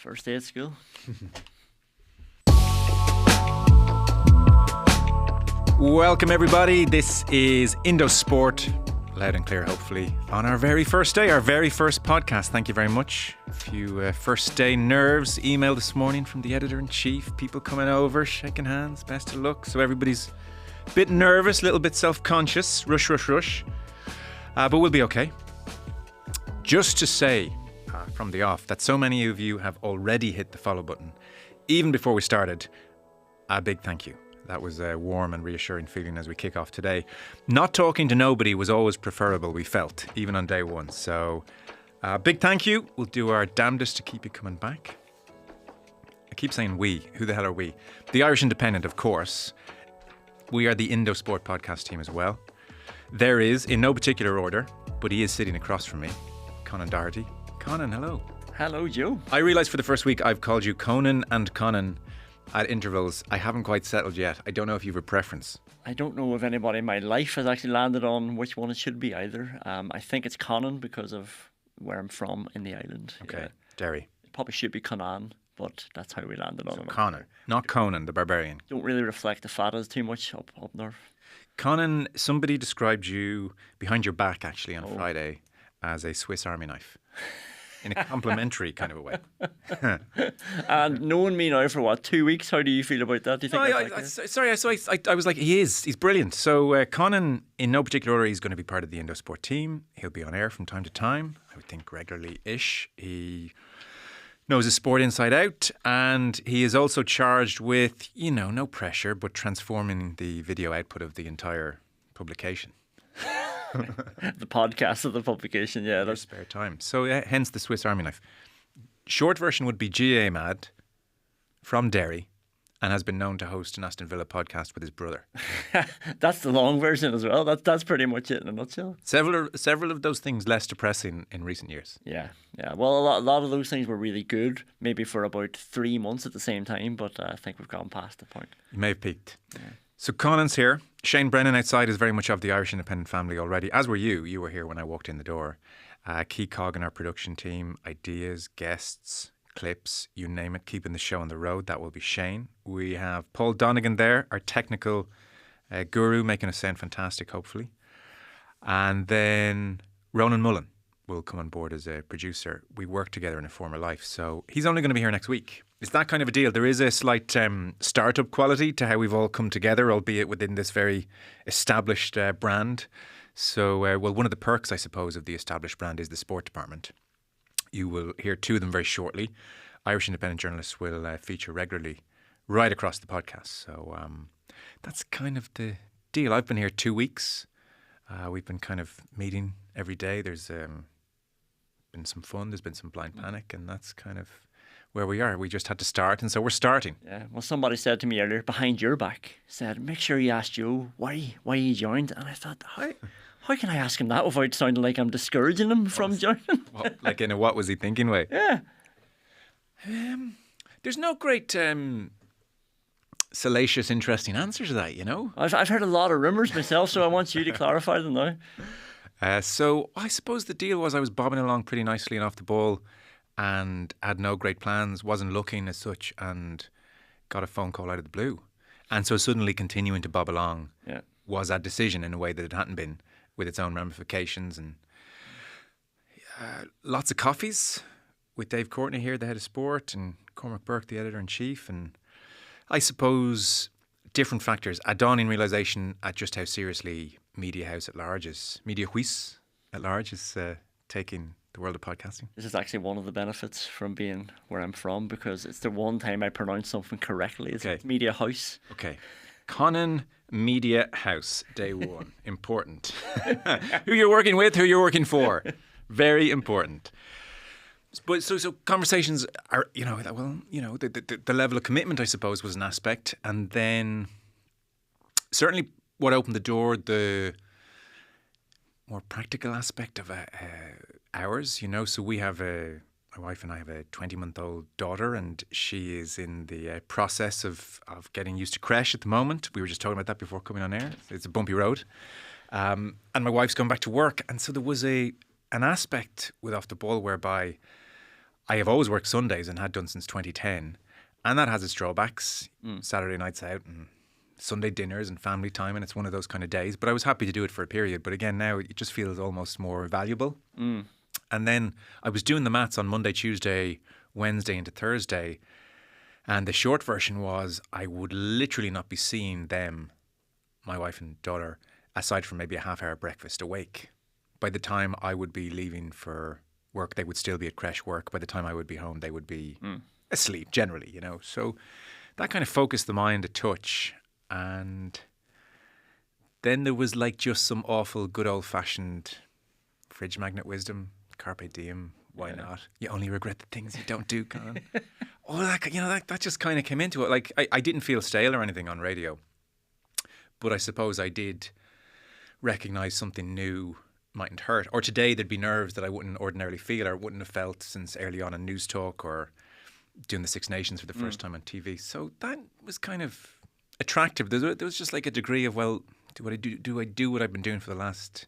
First day at school. Welcome everybody, this is Indo Sport, loud and clear hopefully, on our very first day, our very first podcast. Thank you very much. A few first day nerves, email this morning from the editor-in-chief, people coming over, shaking hands, best of luck. So everybody's a bit nervous, a little bit self-conscious, rush. But we'll be okay. Just to say from the off that so many of you have already hit the follow button, even before we started, a big thank you. That was a warm and reassuring feeling as we kick off today. Not talking to nobody was always preferable, we felt, even on day one. So, big thank you. We'll do our damnedest to keep you coming back. I keep saying we. Who the hell are we? The Irish Independent, of course. We are the Indo Sport podcast team as well. There is, in no particular order, but he is sitting across from me, Conan Doherty. Conan, hello. Hello, Joe. I realise for the first week I've called you Conan and Conan at intervals. I haven't quite settled yet. I don't know if you have a preference. I don't know if anybody in my life has actually landed on which one it should be either. I think it's Conan because of where I'm from in the island. Okay, yeah. Derry. It probably should be Conan, but that's how we landed on it. Conan, not Conan the Barbarian. Don't really reflect the fatas too much up north. Conan, somebody described you behind your back actually on Friday as a Swiss Army knife. In a complimentary kind of a way. And knowing me now for 2 weeks, how do you feel about that? Do you think I was like, he's brilliant. So Conan, in no particular order, he's going to be part of the Indo Sport team. He'll be on air from time to time, I would think regularly-ish. He knows his sport inside out, and he is also charged with, no pressure, but transforming the video output of the entire publication. The podcast of the publication, yeah. That's spare time. So hence the Swiss Army knife. Short version would be GA Mad from Derry and has been known to host an Aston Villa podcast with his brother. That's the long version as well. That's pretty much it in a nutshell. Several of those things less depressing in recent years. Yeah. Well, a lot of those things were really good, maybe for about 3 months at the same time, but I think we've gone past the point. You may have peaked. Yeah. So Conan's here. Shane Brennan outside is very much of the Irish Independent family already, as were you. You were here when I walked in the door. Key cog in our production team, ideas, guests, clips, you name it, keeping the show on the road. That will be Shane. We have Paul Donegan there, our technical guru, making us sound fantastic, hopefully. And then Ronan Mullen will come on board as a producer. We worked together in a former life, so he's only going to be here next week. It's that kind of a deal. There is a slight startup quality to how we've all come together, albeit within this very established brand. So, one of the perks, I suppose, of the established brand is the sport department. You will hear two of them very shortly. Irish Independent journalists will feature regularly right across the podcast. So that's kind of the deal. I've been here 2 weeks. We've been kind of meeting every day. There's been some fun. There's been some blind panic, and that's kind of where we are. We just had to start, and so we're starting. Yeah. Well, somebody said to me earlier, behind your back, said, make sure you ask Joe why he joined. And I thought, how can I ask him that without sounding like I'm discouraging him from joining? Like in a what was he thinking way? Yeah. There's no great salacious, interesting answer to that, I've heard a lot of rumours myself, so I want you to clarify them now. So I suppose the deal was I was bobbing along pretty nicely and off the ball and had no great plans, wasn't looking as such, and got a phone call out of the blue. And so suddenly continuing to bob along was a decision in a way that it hadn't been, with its own ramifications. And lots of coffees with Dave Courtney here, the head of sport, and Cormac Burke, the editor-in-chief. And I suppose different factors, a dawning realisation at just how seriously Media House at large is, Media Huis at large is taking the world of podcasting. This is actually one of the benefits from being where I'm from, because it's the one time I pronounce something correctly. It's Media House. Okay. Conan Media House, day one. Important. Who you're working with, who you're working for. Very important. But so conversations are, the level of commitment, I suppose, was an aspect. And then certainly what opened the door, the more practical aspect of ours, So we have my wife and I have a 20-month-old daughter, and she is in the process of getting used to creche at the moment. We were just talking about that before coming on air. It's a bumpy road. And my wife's going back to work. And so there was an aspect with Off the Ball whereby I have always worked Sundays and had done since 2010. And that has its drawbacks. Saturday nights out and Sunday dinners and family time. And it's one of those kind of days. But I was happy to do it for a period. But again, now it just feels almost more valuable. And then I was doing the maths on Monday, Tuesday, Wednesday into Thursday. And the short version was I would literally not be seeing them, my wife and daughter, aside from maybe a half-hour breakfast awake. By the time I would be leaving for work, they would still be at creche work. By the time I would be home, they would be asleep generally, you know. So that kind of focused the mind a touch. And then there was like just some awful good old-fashioned fridge magnet wisdom. Carpe diem, why not? You only regret the things you don't do, Con. All that, you know, that just kind of came into it. Like, I didn't feel stale or anything on radio, but I suppose I did recognise something new mightn't hurt. Or today there'd be nerves that I wouldn't ordinarily feel or wouldn't have felt since early on in News Talk or doing the Six Nations for the first time on TV. So that was kind of attractive. There was just like a degree of, well, do I do what I've been doing for the last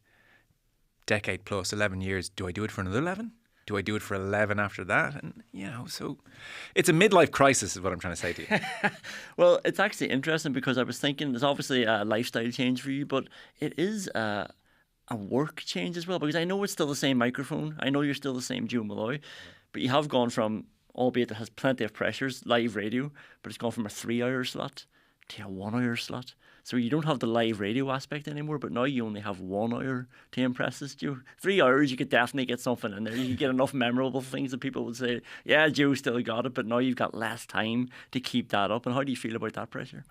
decade plus, 11 years? Do I do it for another 11? Do I do it for 11 after that? And, you know, so it's a midlife crisis is what I'm trying to say to you. Well, it's actually interesting because I was thinking there's obviously a lifestyle change for you, but it is a work change as well, because I know it's still the same microphone. I know you're still the same Joe Molloy, but you have gone from, albeit it has plenty of pressures, live radio, but it's gone from a 3-hour slot to a 1-hour slot. So you don't have the live radio aspect anymore, but now you only have 1 hour to impress us, Joe. 3 hours, you could definitely get something in there. You could get enough memorable things that people would say, yeah, Joe still got it, but now you've got less time to keep that up. And how do you feel about that pressure?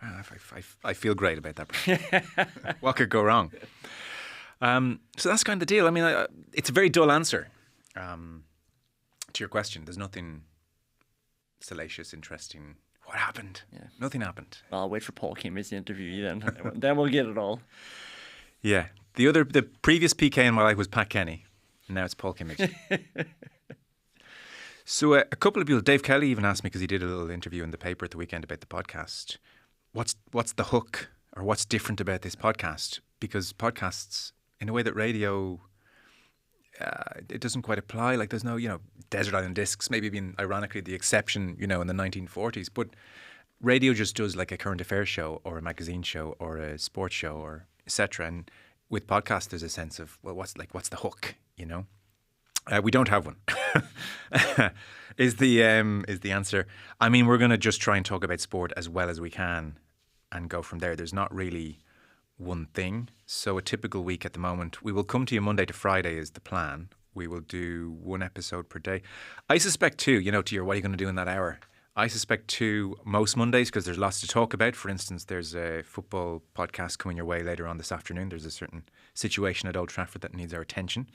I feel great about that pressure. What could go wrong? So that's kind of the deal. I mean, it's a very dull answer to your question. There's nothing salacious, interesting. What happened? Yeah. Nothing happened. Well, I'll wait for Paul Kimmage to interview you then. Then we'll get it all. Yeah. The previous PK in my life was Pat Kenny. And now it's Paul Kimmage. So a couple of people, Dave Kelly even asked me, because he did a little interview in the paper at the weekend about the podcast, what's the hook or what's different about this podcast? Because podcasts, in a way that radio, it doesn't quite apply. Like there's no, Desert Island Discs maybe being ironically the exception, in the 1940s. But radio just does like a current affairs show or a magazine show or a sports show or etc. And with podcasts, there's a sense of, well, what's the hook? We don't have one. is the answer. I mean, we're going to just try and talk about sport as well as we can and go from there. There's not really one thing. So a typical week at the moment, we will come to you Monday to Friday is the plan. We will do 1 episode per day. I suspect 2, to your what are you going to do in that hour? I suspect 2 most Mondays because there's lots to talk about. For instance, there's a football podcast coming your way later on this afternoon. There's a certain situation at Old Trafford that needs our attention.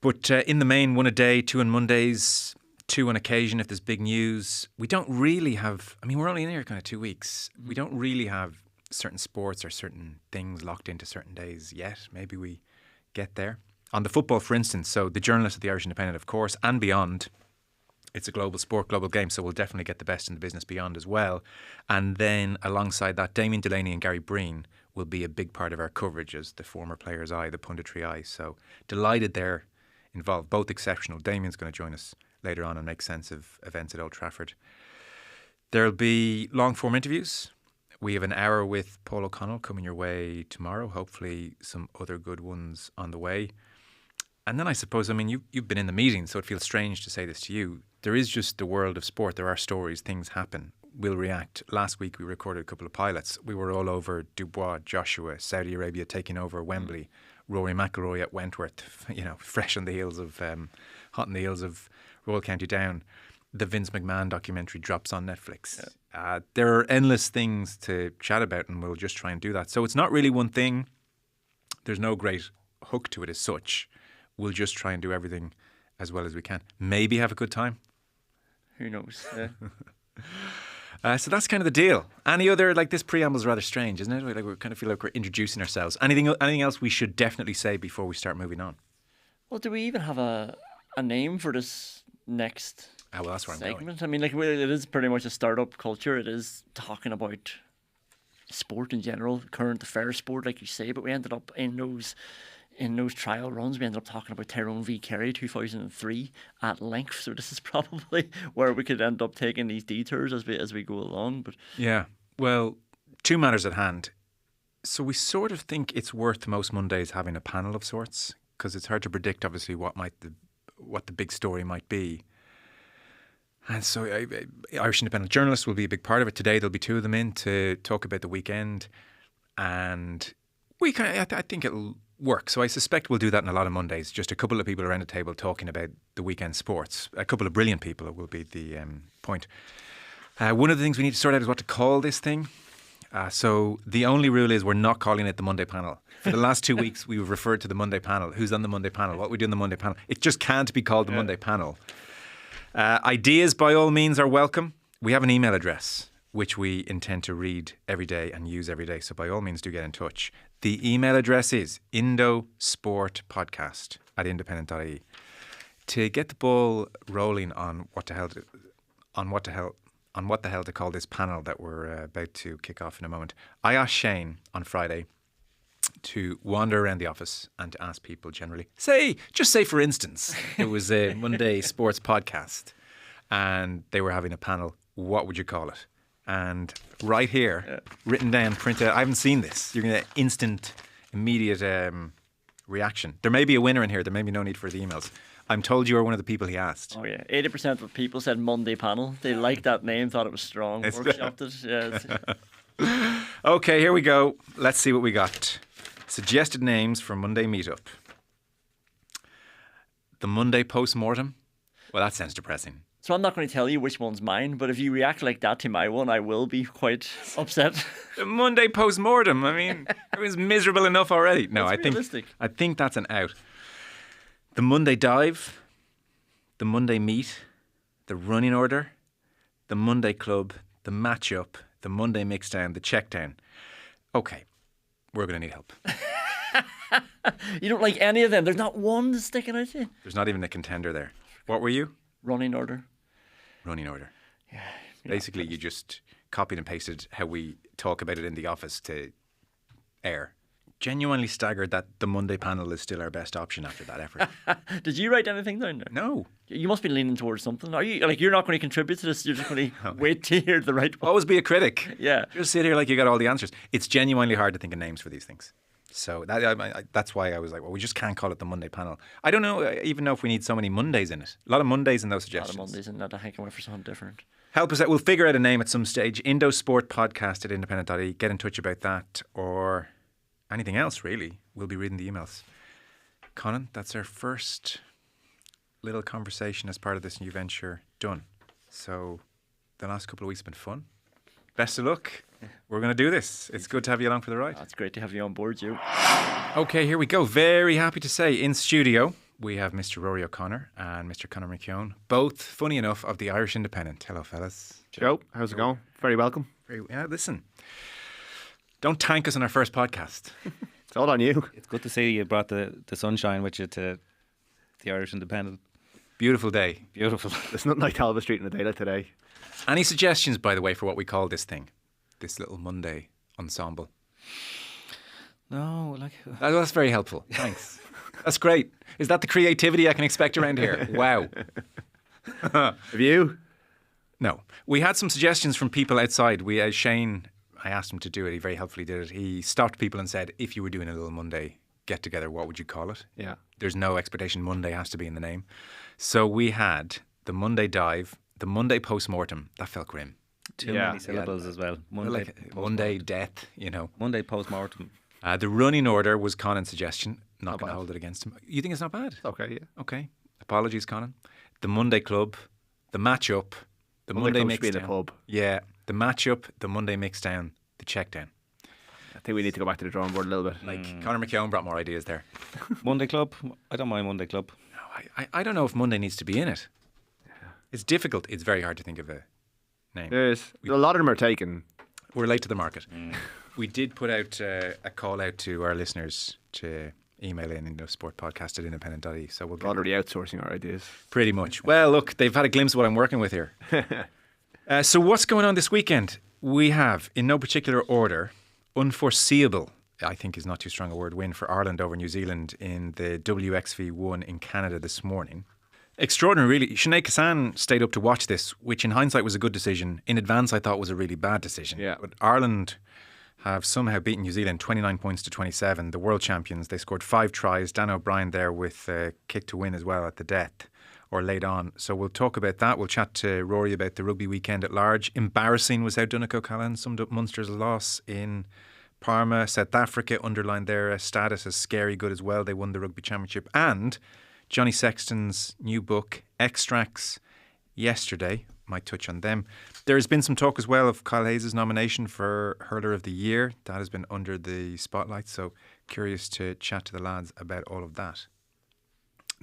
But in the main, 1 a day, 2 on Mondays, 2 on occasion if there's big news. We don't really have, we're only in here kind of 2 weeks. We don't really have certain sports or certain things locked into certain days yet. Maybe we get there. On the football, for instance, so the journalists at the Irish Independent, of course, and beyond, it's a global sport, global game, so we'll definitely get the best in the business beyond as well. And then alongside that, Damien Delaney and Gary Breen will be a big part of our coverage as the former player's eye, the punditry eye. So delighted they're involved, both exceptional. Damien's going to join us later on and make sense of events at Old Trafford. There'll be long-form interviews. We have an hour with Paul O'Connell coming your way tomorrow. Hopefully some other good ones on the way. And then I suppose, you've been in the meeting, so it feels strange to say this to you. There is just the world of sport. There are stories, things happen. We'll react. Last week we recorded a couple of pilots. We were all over Dubois, Joshua, Saudi Arabia taking over Wembley, Rory McIlroy at Wentworth, fresh on the heels of, hot on the heels of Royal County Down. The Vince McMahon documentary drops on Netflix. Yeah. There are endless things to chat about, and we'll just try and do that. So it's not really one thing. There's no great hook to it as such. We'll just try and do everything as well as we can. Maybe have a good time. Who knows? So that's kind of the deal. Any other, this preamble's rather strange, isn't it? We kind of feel like we're introducing ourselves. Anything else we should definitely say before we start moving on? Well, do we even have a name for this next that's where segment? I'm going. It is pretty much a startup culture. It is talking about sport in general, current affairs sport, like you say, but we ended up in those in those trial runs, we ended up talking about Tyrone v Kerry 2003 at length. So this is probably where we could end up taking these detours as we go along. But Yeah. Well, two matters at hand. So we sort of think it's worth most Mondays having a panel of sorts, because it's hard to predict, obviously, what the big story might be. And so Irish Independent journalists will be a big part of it. Today there'll be two of them in to talk about the weekend, and I think it'll work. So I suspect we'll do that in a lot of Mondays. Just a couple of people around the table talking about the weekend sports. A couple of brilliant people will be the point. One of the things we need to sort out is what to call this thing. So the only rule is we're not calling it the Monday panel. For the last 2 weeks, we've referred to the Monday panel. Who's on the Monday panel? What we do on the Monday panel? It just can't be called the Monday panel. Ideas, by all means, are welcome. We have an email address, which we intend to read every day and use every day. So by all means, do get in touch. The email address is indosportpodcast@independent.ie. To get the ball rolling on what the hell to call this panel that we're about to kick off in a moment, I asked Shane on Friday to wander around the office and to ask people generally, say for instance, it was a Monday sports podcast and they were having a panel, what would you call it? And right here, written down, printed out, I haven't seen this. You're going to get instant, immediate reaction. There may be a winner in here. There may be no need for the emails. I'm told you are one of the people he asked. Oh yeah, 80% of people said Monday panel. They liked that name, thought it was strong, workshopped it. Yeah. Okay, here we go. Let's see what we got. Suggested names for Monday meetup. The Monday post-mortem. Well, that sounds depressing. So I'm not going to tell you which one's mine, but if you react like that to my one, I will be quite upset. The Monday post-mortem. I mean, it was miserable enough already. No, I think that's an out. The Monday dive, the Monday meet, the running order, the Monday club, the match-up, the Monday mix-down, the check-down. Okay, we're going to need help. You don't like any of them? There's not one that's sticking out to you? There's not even a contender there. What were you? Running order. Running order. Yeah. Basically, you just copied and pasted how we talk about it in the office to air. Genuinely staggered that the Monday panel is still our best option after that effort. Did you write anything down there? No. You must be leaning towards something. Are you? Like, you're not going to contribute to this. You're just going to wait to hear the right one. Always be a critic. Yeah. Just sit here like you got all the answers. It's genuinely hard to think of names for these things. So that's why I was like, well, we just can't call it the Monday panel. I don't know, even know if we need so many Mondays in it. A lot of Mondays in those suggestions. A lot of Mondays in that. I think I went for something different. Help us out. We'll figure out a name at some stage. Indo Sport Podcast at independent.ie. Get in touch about that or anything else, really. We'll be reading the emails. Conan, that's our first little conversation as part of this new venture done. So the last couple of weeks have been fun. Best of luck. We're going to do this. It's good to have you along for the ride. It's great to have you on board, Joe. Okay, here we go. Very happy to say in studio we have Mr. Rory O'Connor and Mr. Conor McKeown, both, funny enough, of the Irish Independent. Hello, fellas. Joe, how's it going? Very welcome. Listen, don't tank us on our first podcast. It's all on you. It's good to see you brought the sunshine with you to the Irish Independent. Beautiful day. Beautiful. There's nothing like Talbot Street in a day like today. Any suggestions, by the way, for what we call this thing? This little Monday ensemble? No, that's very helpful. Thanks. That's great. Is that the creativity I can expect around here? Wow. Have you? No. We had some suggestions from people outside. Shane, I asked him to do it. He very helpfully did it. He stopped people and said, if you were doing a little Monday get together, what would you call it? Yeah. There's no expectation Monday has to be in the name. So we had the Dive, the Monday Postmortem. That felt grim. Too many syllables as well. Monday Death, you know. Monday Postmortem. The Running Order was Conan's suggestion. Not going to hold it against him. You think it's not bad? Okay, yeah. Okay. Apologies, Conan. The Monday Club, the Match-Up, the Monday Mix Down. In the pub. Yeah. The Match-Up, the Monday Mix Down, the Check Down. I think we need to go back to the drawing board a little bit. Conor McKeown brought more ideas there. Monday Club? I don't mind Monday Club. No, I don't know if Monday needs to be in it. Yeah. It's difficult. It's very hard to think of a name. There is. A lot of them are taken. We're late to the market. We did put out a call out to our listeners to email in Indo Sport Podcast at independent.ie. So we'll already outsourcing our ideas. Pretty much. Well, look, they've had a glimpse of what I'm working with here. So what's going on this weekend? We have, in no particular order, unforeseeable I think is not too strong a word, win for Ireland over New Zealand in the WXV1 in Canada this morning. Extraordinary, really. Sinead Kassan stayed up to watch this, which in hindsight was a good decision. In advance, I thought was a really bad decision. Yeah. But Ireland have somehow beaten New Zealand 29 points to 27, the world champions. They scored 5 tries. Dan O'Brien there with a kick to win as well at the death, or late on. So we'll talk about that. We'll chat to Rory about the rugby weekend at large. Embarrassing was how Donegal O'Callaghan summed up Munster's loss in Parma. South Africa underlined their status as scary good as well. They won the rugby championship. And Johnny Sexton's new book, Extracts, yesterday. Might touch on them. There has been some talk as well of Kyle Hayes' nomination for Hurler of the Year. That has been under the spotlight, so curious to chat to the lads about all of that.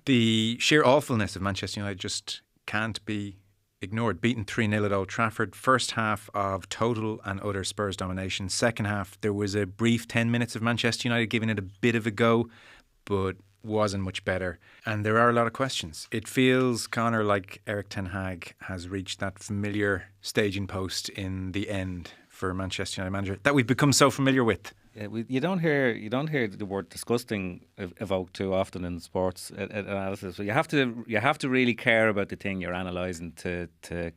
The sheer awfulness of Manchester United just can't be ignored. Beaten 3-0 at Old Trafford. First half of total and utter Spurs domination. Second half, there was a brief 10 minutes of Manchester United giving it a bit of a go, but wasn't much better. And there are a lot of questions. It feels, Conor, like Eric Ten Hag has reached that familiar staging post in the end for Manchester United manager that we've become so familiar with. Yeah, you don't hear the word disgusting evoked too often in sports analysis. So you have to really care about the thing you're analysing to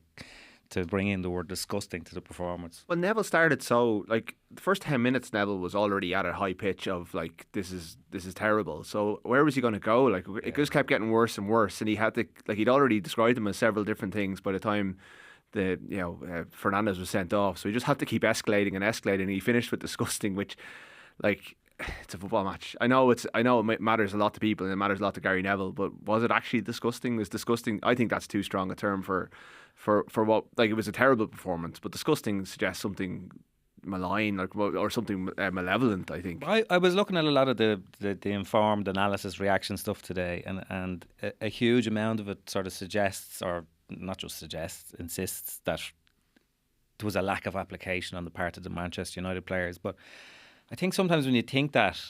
bring in the word disgusting to the performance. Well, Neville started so, like, the first 10 minutes Neville was already at a high pitch of, like, this is terrible. So where was he going to go? Like, it just kept getting worse and worse, and he had to, like, he'd already described them as several different things by the time Fernandez was sent off. So he just had to keep escalating and escalating, and he finished with disgusting, which, like, it's a football match. I know it matters a lot to people and it matters a lot to Gary Neville, but was it actually disgusting? Is disgusting? I think that's too strong a term for what, like, it was a terrible performance, but disgusting suggests something malign or something malevolent, I think. I was looking at a lot of the informed analysis reaction stuff today, and a huge amount of it sort of suggests, or not just suggests, insists that there was a lack of application on the part of the Manchester United players. But I think sometimes when you think that,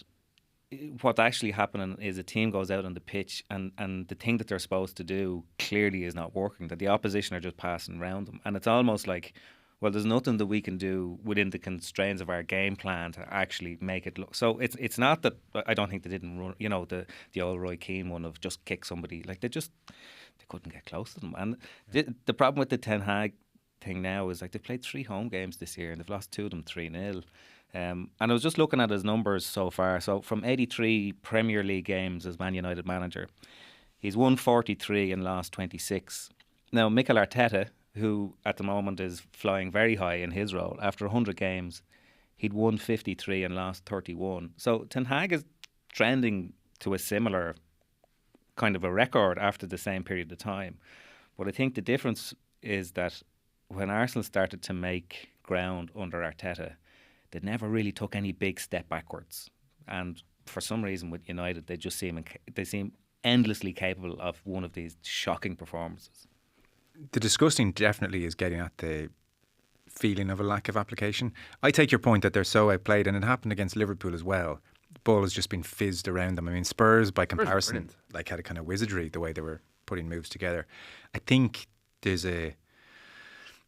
what's actually happening is a team goes out on the pitch and the thing that they're supposed to do clearly is not working, that the opposition are just passing around them. And it's almost like, well, there's nothing that we can do within the constraints of our game plan to actually make it look. So it's not that, I don't think they didn't run, the old Roy Keane one of just kick somebody. Like, they couldn't get close to them. And the problem with the Ten Hag thing now is, like, they've played 3 home games this year and they've lost 2 of them 3-0. And I was just looking at his numbers so far. So from 83 Premier League games as Man United manager, he's won 43 and lost 26. Now, Mikel Arteta, who at the moment is flying very high in his role, after 100 games, he'd won 53 and lost 31. So Ten Hag is trending to a similar kind of a record after the same period of time. But I think the difference is that when Arsenal started to make ground under Arteta, they never really took any big step backwards. And for some reason with United, they seem endlessly capable of one of these shocking performances. The disgusting definitely is getting at the feeling of a lack of application. I take your point that they're so outplayed, and it happened against Liverpool as well. The ball has just been fizzed around them. I mean, Spurs, by comparison, had a kind of wizardry the way they were putting moves together. I think there's a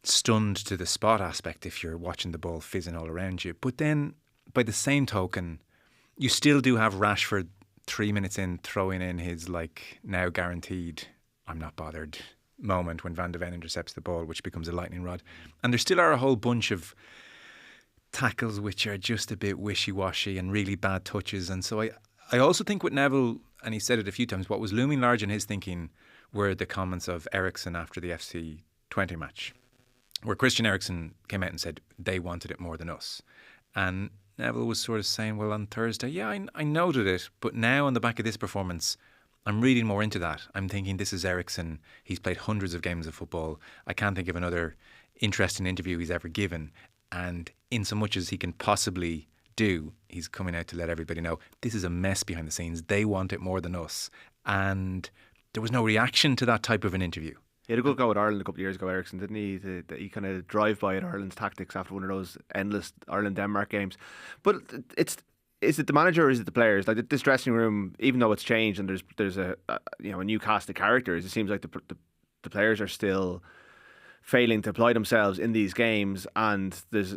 stunned to the spot aspect if you're watching the ball fizzing all around you. But then, by the same token, you still do have Rashford 3 minutes in throwing in his, like, now guaranteed I'm not bothered moment when Van de Ven intercepts the ball, which becomes a lightning rod. And there still are a whole bunch of tackles which are just a bit wishy-washy and really bad touches. And so I also think with Neville, and he said it a few times, what was looming large in his thinking were the comments of Eriksen after the FC20 match, where Christian Eriksen came out and said they wanted it more than us. And Neville was sort of saying, well, on Thursday, yeah, I noted it, but now on the back of this performance, I'm reading more into that. I'm thinking this is Eriksen. He's played hundreds of games of football. I can't think of another interesting interview he's ever given. And in so much as he can possibly do, he's coming out to let everybody know this is a mess behind the scenes. They want it more than us. And there was no reaction to that type of an interview. He had a good go at Ireland a couple of years ago, Eriksen, didn't he? He kind of drive-by at Ireland's tactics after one of those endless Ireland-Denmark games. But is it the manager or is it the players? Like, this dressing room, even though it's changed and there's a new cast of characters, it seems like the players are still failing to apply themselves in these games, and there's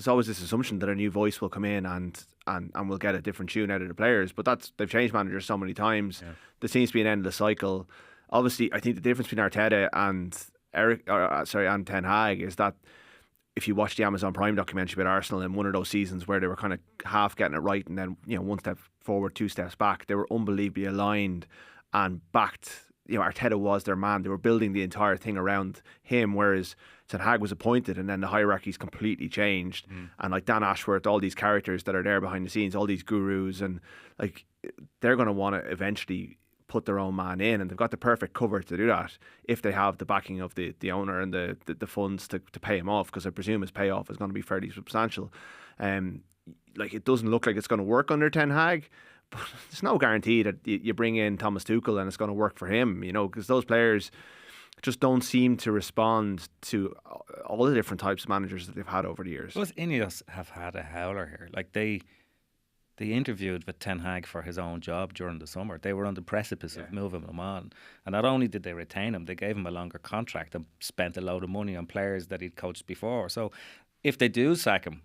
always this assumption that a new voice will come in and we'll get a different tune out of the players. But they've changed managers so many times. Yeah. There seems to be an endless cycle. Obviously, I think the difference between Arteta and and Ten Hag is that if you watch the Amazon Prime documentary about Arsenal in one of those seasons where they were kind of half getting it right and then one step forward, two steps back, they were unbelievably aligned and backed. Arteta was their man. They were building the entire thing around him, whereas Ten Hag was appointed and then the hierarchy's completely changed. And like Dan Ashworth, all these characters that are there behind the scenes, all these gurus, and like they're going to want to eventually put their own man in, and they've got the perfect cover to do that if they have the backing of the owner and the funds to pay him off, because I presume his payoff is going to be fairly substantial. Like it doesn't look like it's going to work under Ten Hag, but there's no guarantee that you bring in Thomas Tuchel and it's going to work for him, because those players just don't seem to respond to all the different types of managers that they've had over the years. Both Ineos have had a howler here. Like they interviewed with Ten Hag for his own job during the summer. They were on the precipice of moving him on. And not only did they retain him, they gave him a longer contract and spent a load of money on players that he'd coached before. So if they do sack him,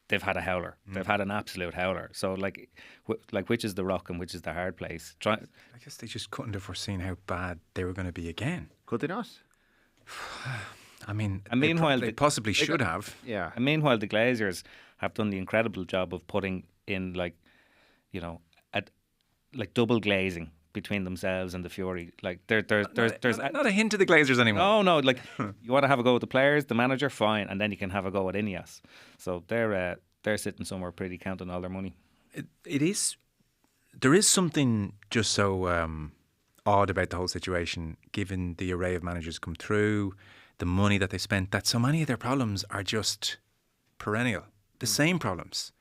they've had a howler. They've had an absolute howler. So like which is the rock and which is the hard place? I guess they just couldn't have foreseen how bad they were going to be again. Could they not? I mean, and meanwhile, they possibly should have. Yeah. And meanwhile, the Glazers have done the incredible job of putting in double glazing between themselves and the Fury. Like there's not a hint of the Glazers anymore. No. Like you want to have a go with the players, the manager, fine, and then you can have a go at Ineos. So they're sitting somewhere pretty counting all their money. It is. There is something just so odd about the whole situation, given the array of managers come through, the money that they spent, that so many of their problems are just perennial, the same problems.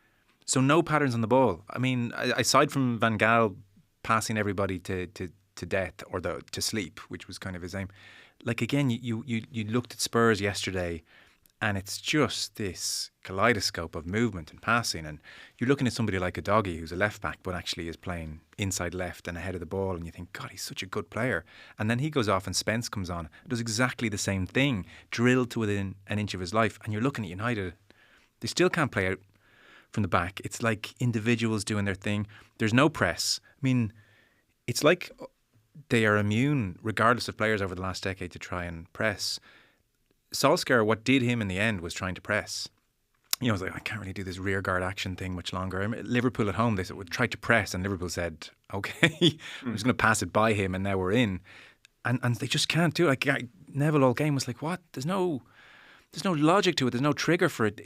So no patterns on the ball. I mean, aside from Van Gaal passing everybody to death or to sleep, which was kind of his aim. Like again, you looked at Spurs yesterday, and it's just this kaleidoscope of movement and passing. And you're looking at somebody like a Doggy, who's a left back, but actually is playing inside left and ahead of the ball, and you think, God, he's such a good player. And then he goes off, and Spence comes on, does exactly the same thing, drilled to within an inch of his life. And you're looking at United, they still can't play out from the back. It's like individuals doing their thing. There's no press. I mean, it's like they are immune, regardless of players over the last decade, to try and press. Solskjaer, what did him in the end was trying to press. I was like, I can't really do this rear guard action thing much longer. Liverpool at home, they said, tried to press, and Liverpool said, okay, I'm just going to pass it by him, and now we're in. And they just can't do it. Like Neville all game was like, what? There's no logic to it. There's no trigger for it.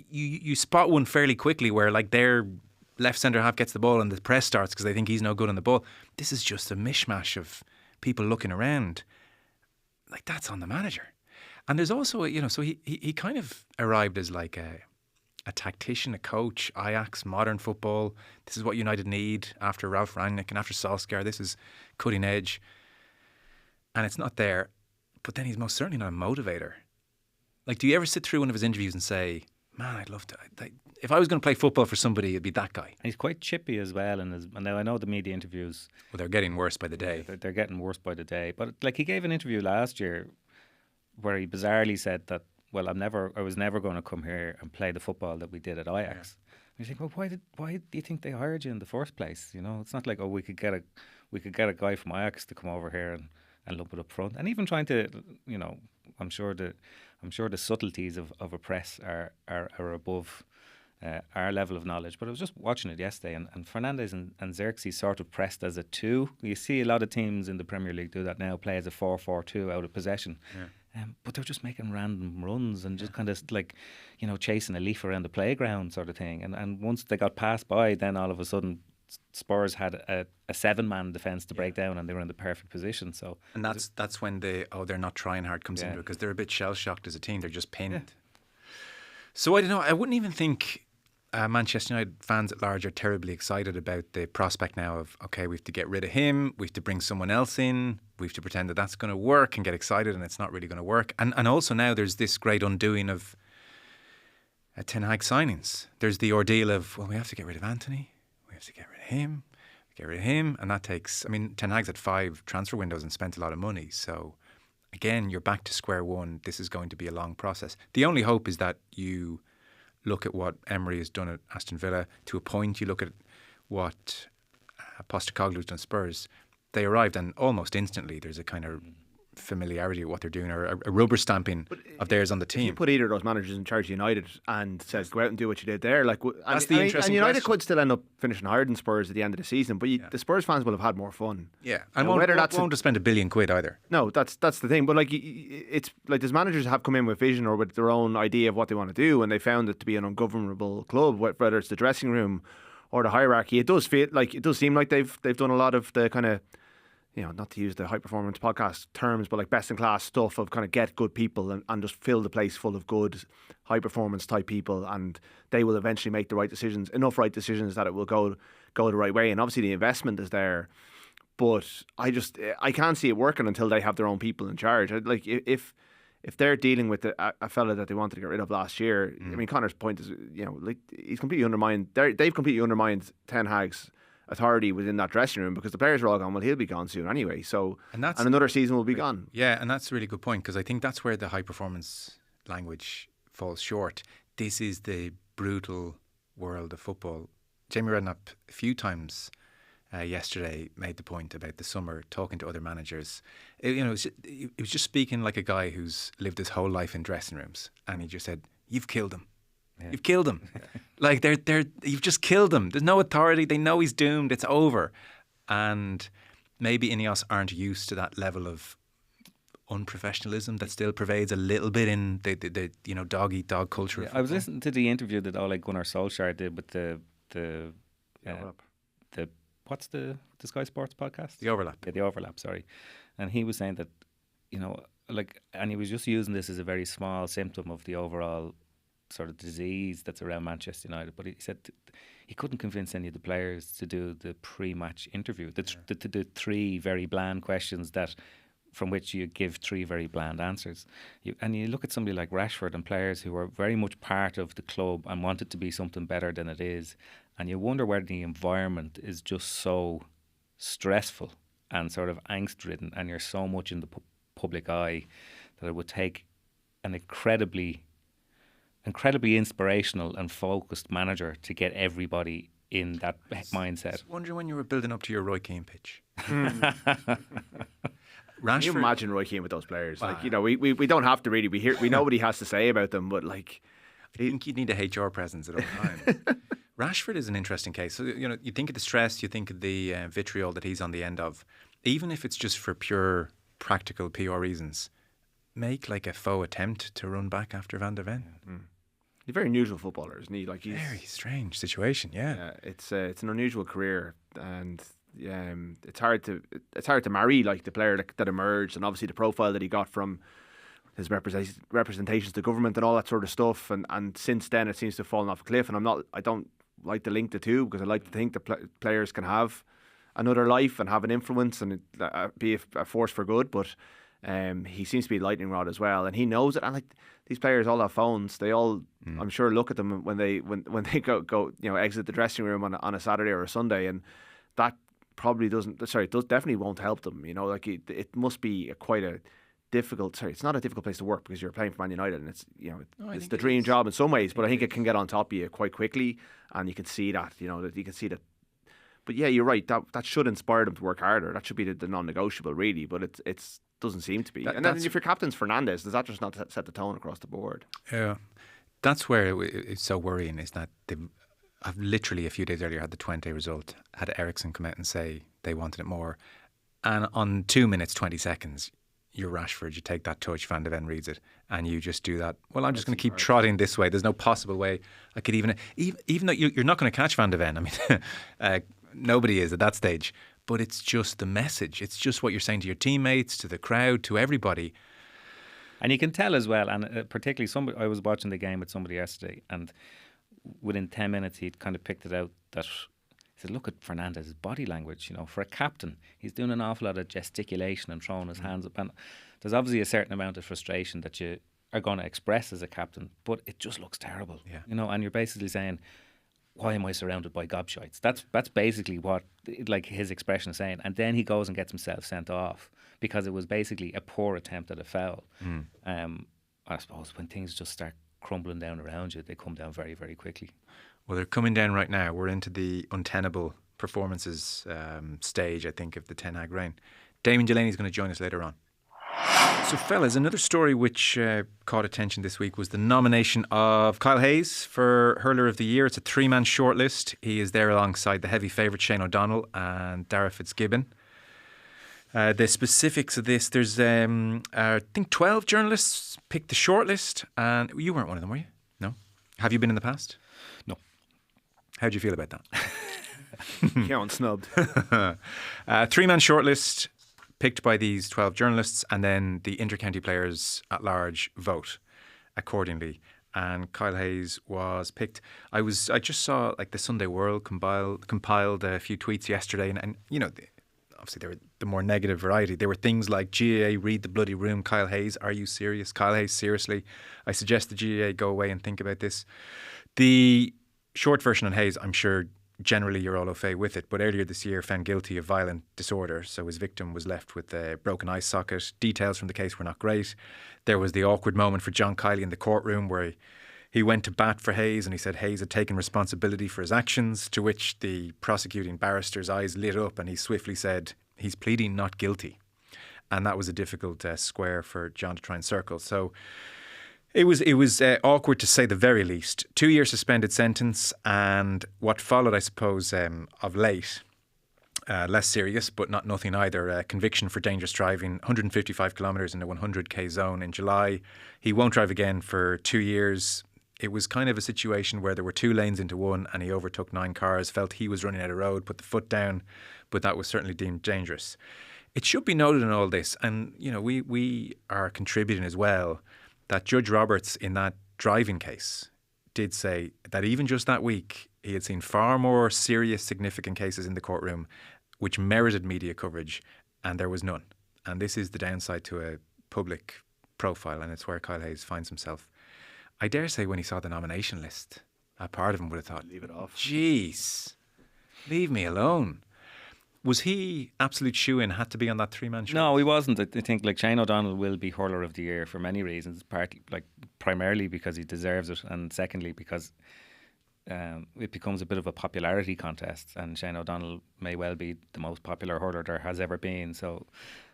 You spot one fairly quickly where like their left centre half gets the ball and the press starts because they think he's no good on the ball. This is just a mishmash of people looking around. Like that's on the manager. And there's also, so he kind of arrived as like a tactician, a coach, Ajax, modern football. This is what United need after Ralph Rangnick and after Solskjaer. This is cutting edge. And it's not there. But then he's most certainly not a motivator. Like, do you ever sit through one of his interviews and say, man, I'd love to, if I was going to play football for somebody, it'd be that guy. He's quite chippy as well. And now I know the media interviews. Well, they're getting worse by the day. They're getting worse by the day. But like he gave an interview last year where he bizarrely said that, well, I was never going to come here and play the football that we did at Ajax. And you think, well, why do you think they hired you in the first place? It's not like, we could get a guy from Ajax to come over here and lump it up front. And even trying to, I'm sure the subtleties of a press are above our level of knowledge. But I was just watching it yesterday, and Fernandes and Xerxes sort of pressed as a 2. You see a lot of teams in the Premier League do that now, play as a 4-4-2 out of possession. Yeah. But they're just making random runs and just kind of like, chasing a leaf around the playground sort of thing. And once they got passed by, then all of a sudden Spurs had a 7-man defence to break down, and they were in the perfect position. So, and that's when they're not trying hard comes into it, because they're a bit shell shocked as a team. They're just pinned. Yeah. So I don't know. I wouldn't even think Manchester United fans at large are terribly excited about the prospect now of, okay, we have to get rid of him, we have to bring someone else in, we have to pretend that that's going to work and get excited, and it's not really going to work. And also now there's this great undoing of Ten Hag signings. There's the ordeal of, well, we have to get rid of Anthony, we have to get rid of him, and that takes, Ten Hag's had 5 transfer windows and spent a lot of money, so again, you're back to square one. This is going to be a long process. The only hope is that you look at what Emery has done at Aston Villa. To a point, you look at what Postecoglou's done at Spurs. They arrived and almost instantly there's a kind of familiarity with what they're doing, or a rubber stamping of theirs on the team. If you put either of those managers in charge of United and says go out and do what you did there, like that's the interesting and United question. could still end up finishing higher than Spurs at the end of the season, but the Spurs fans will have had more fun. Yeah, and won't to spend £1 billion either. No, that's the thing. But like, it's like these managers have come in with vision or with their own idea of what they want to do, and they found it to be an ungovernable club, whether it's the dressing room or the hierarchy. It does seem like they've done a lot of the kind of, not to use the high performance podcast terms, but like best in class stuff of kind of get good people and just fill the place full of good high performance type people, and they will eventually make the right decisions, enough right decisions that it will go the right way. And obviously the investment is there, but I can't see it working until they have their own people in charge. Like if they're dealing with a fella that they wanted to get rid of last year, I mean, Connor's point is, like he's completely undermined. They've completely undermined Ten Hag's authority within that dressing room, because the players are all gone. Well, he'll be gone soon anyway. So and another season will be gone. Yeah, and that's a really good point, because I think that's where the high performance language falls short. This is the brutal world of football. Jamie Redknapp a few times yesterday made the point about the summer, talking to other managers. He was just speaking like a guy who's lived his whole life in dressing rooms, and he just said, "You've killed him. Yeah. You've killed him. Like you've just killed him. There's no authority. They know he's doomed. It's over." And maybe Ineos aren't used to that level of unprofessionalism that still pervades a little bit in the dog eat dog culture. Yeah, I was listening to the interview that Ole Gunnar Solskjaer did with the what's the Sky Sports podcast? The Overlap. Yeah, the Overlap. Sorry, and he was saying that and he was just using this as a very small symptom of the overall sort of disease that's around Manchester United. But he said he couldn't convince any of the players to do the pre-match interview, the three very bland questions from which you give three very bland answers. And you look at somebody like Rashford and players who are very much part of the club and want it to be something better than it is, and you wonder whether the environment is just so stressful and sort of angst-ridden, and you're so much in the public eye, that it would take an incredibly inspirational and focused manager to get everybody in that mindset. I was wondering when you were building up to your Roy Keane pitch. Rashford. Can you imagine Roy Keane with those players? Like, we don't have to really. We know what he has to say about them, but like, I think you'd need a HR presence at all times. Rashford is an interesting case. So, you think of the stress, you think of the vitriol that he's on the end of. Even if it's just for pure practical PR reasons, make like a faux attempt to run back after Van der Ven. Mm. He's a very unusual footballer, isn't he? Like, he's very strange situation. Yeah, it's an unusual career, and it's hard to marry like the player that emerged, and obviously the profile that he got from his representations to government and all that sort of stuff. And since then, it seems to have fallen off a cliff. And I don't like to link the two, because I like to think that players can have another life and have an influence and be a force for good, but. He seems to be a lightning rod as well, and he knows it. And like, these players all have phones. They all, I'm sure, look at them when they go exit the dressing room on a Saturday or a Sunday, and that probably definitely won't help them. Like it must be quite a difficult. Sorry, it's not a difficult place to work, because you're playing for Man United, and it's it's the dream job in some ways. But I think it can get on top of you quite quickly, and you can see that. That you can see that. But yeah, you're right. That should inspire them to work harder. That should be the non-negotiable, really. But it's doesn't seem to be. And then if your captain's Fernandes, does that just not set the tone across the board? Yeah, that's where it's so worrying. Is that I've literally a few days earlier had the 20 result. Had Ericsson come out and say they wanted it more, and on 2 minutes 20 seconds, you're Rashford. You take that touch, Van der Ven reads it, and you just do that. Well, I'm just going to keep trotting this way. There's no possible way I could even though you're not going to catch Van der Ven. I mean, nobody is at that stage. But it's just the message. It's just what you're saying to your teammates, to the crowd, to everybody. And you can tell as well, and particularly I was watching the game with somebody yesterday, and within 10 minutes he'd kind of picked it out that he said, look at Fernandes' body language. For a captain, he's doing an awful lot of gesticulation and throwing his hands up. And there's obviously a certain amount of frustration that you are going to express as a captain, but it just looks terrible. Yeah. And you're basically saying, why am I surrounded by gobshites? That's basically what like his expression is saying. And then he goes and gets himself sent off because it was basically a poor attempt at a foul. I suppose when things just start crumbling down around you, they come down very, very quickly. Well, they're coming down right now. We're into the untenable performances stage, I think, of the Ten Hag reign. Damien Delaney is going to join us later on. So, fellas, another story which caught attention this week was the nomination of Kyle Hayes for Hurler of the Year. It's a 3-man shortlist. He is there alongside the heavy favourite Shane O'Donnell and Dara Fitzgibbon. The specifics of this, there's, I think, 12 journalists picked the shortlist, and you weren't one of them, were you? No? Have you been in the past? No. How do you feel about that? Count snubbed. 3-man shortlist picked by these 12 journalists, and then the inter-county players at large vote accordingly. And Kyle Hayes was picked. I just saw like the Sunday World compiled a few tweets yesterday, and you know, obviously they were the more negative variety. There were things like GAA read the bloody room. Kyle Hayes, are you serious? Kyle Hayes, seriously? I suggest the GAA go away and think about this. The short version on Hayes, I'm sure generally you're all au fait with it, but earlier this year found guilty of violent disorder, so his victim was left with a broken eye socket. Details from the case were not great. There was the awkward moment for John Kiley in the courtroom where he went to bat for Hayes and he said Hayes had taken responsibility for his actions, to which the prosecuting barrister's eyes lit up and he swiftly said he's pleading not guilty. And that was a difficult square for John to try and circle. So It was awkward to say the very least. 2-year suspended sentence, and what followed, I suppose, of late, less serious, but not nothing either. Conviction for dangerous driving, 155 kilometres in a 100k zone in July. He won't drive again for 2 years. It was kind of a situation where there were 2 lanes into one, and he overtook 9 cars. Felt he was running out of road, put the foot down, but that was certainly deemed dangerous. It should be noted in all this, and you know, we are contributing as well, that Judge Roberts in that driving case did say that even just that week he had seen far more serious, significant cases in the courtroom which merited media coverage, and there was none. And this is the downside to a public profile, and it's where Kyle Hayes finds himself. I dare say when he saw the nomination list, a part of him would have thought, Leave it off. Jeez, leave me alone. Was he absolute shoo-in, had to be on that 3-man show? No, he wasn't. I think like Shane O'Donnell will be Hurler of the Year for many reasons. Partly, like primarily because he deserves it, and secondly because it becomes a bit of a popularity contest, and Shane O'Donnell may well be the most popular hurler there has ever been. So,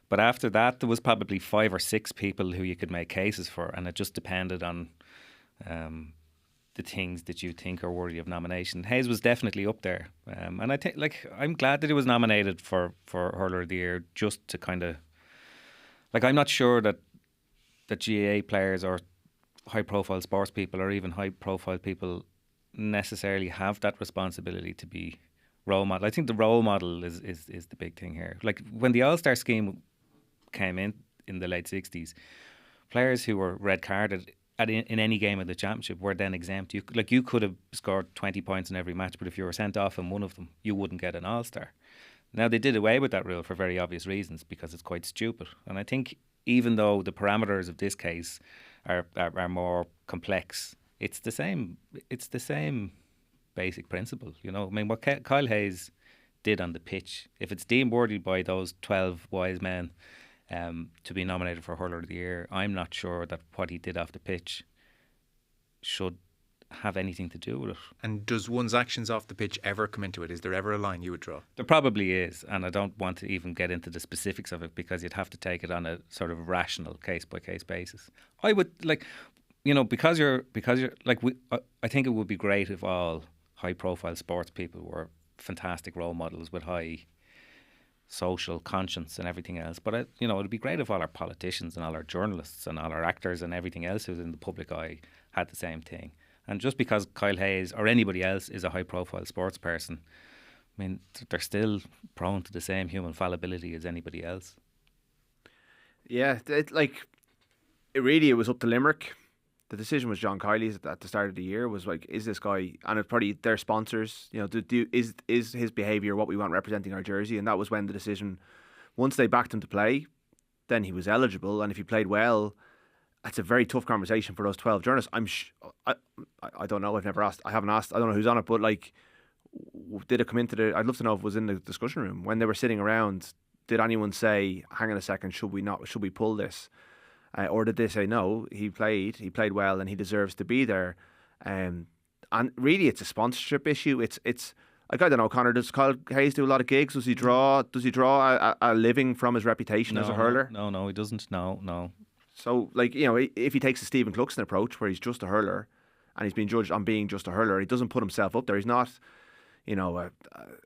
but after that, there was probably 5 or 6 people who you could make cases for, and it just depended on the things that you think are worthy of nomination. Hayes was definitely up there, and I think like I'm glad that he was nominated for Hurler of the Year, just to kind of like, I'm not sure that GAA players or high profile sports people or even high profile people necessarily have that responsibility to be role model. I think the role model is the big thing here. Like when the All-Star scheme came in the late 60s, players who were red carded in any game of the championship were then exempt. You could have scored 20 points in every match, but if you were sent off in one of them, you wouldn't get an All-Star. Now, they did away with that rule for very obvious reasons, because it's quite stupid. And I think even though the parameters of this case are more complex, it's the same basic principle. You know, I mean, what Kyle Hayes did on the pitch, if it's deemed worthy by those 12 wise men to be nominated for Hurler of the Year, I'm not sure that what he did off the pitch should have anything to do with it. And does one's actions off the pitch ever come into it? Is there ever a line you would draw? There probably is, and I don't want to even get into the specifics of it, because you'd have to take it on a sort of rational case-by-case basis. I would, like, you know, because you're like, I think it would be great if all high-profile sports people were fantastic role models with high social conscience and everything else. But you know, it'd be great if all our politicians and all our journalists and all our actors and everything else who's in the public eye had the same thing. And just because Kyle Hayes or anybody else is a high-profile sports person, I mean, they're still prone to the same human fallibility as anybody else. Yeah, it was up to Limerick. The decision was John Kiley's at the start of the year. Was like, is this guy, and it's probably their sponsors, you know, is his behaviour what we want representing our jersey? And that was when the decision, once they backed him to play, then he was eligible, and if he played well That's a very tough conversation for those 12 journalists. I don't know. I've never asked. I haven't asked. I don't know who's on it, but like, did it come into the? I'd love to know if it was in the discussion room when they were sitting around. Did anyone say, "Hang on a second, should we pull this?" Or did they say, "No, he played well, and he deserves to be there"? And really, it's a sponsorship issue. It's like, I don't know, Conor. Does Kyle Hayes do a lot of gigs? Does he draw a living from his reputation as a hurler? No, he doesn't. No. So, like, you know, if he takes the Stephen Cluxton approach, where he's just a hurler, and he's been judged on being just a hurler, he doesn't put himself up there. He's not, you know,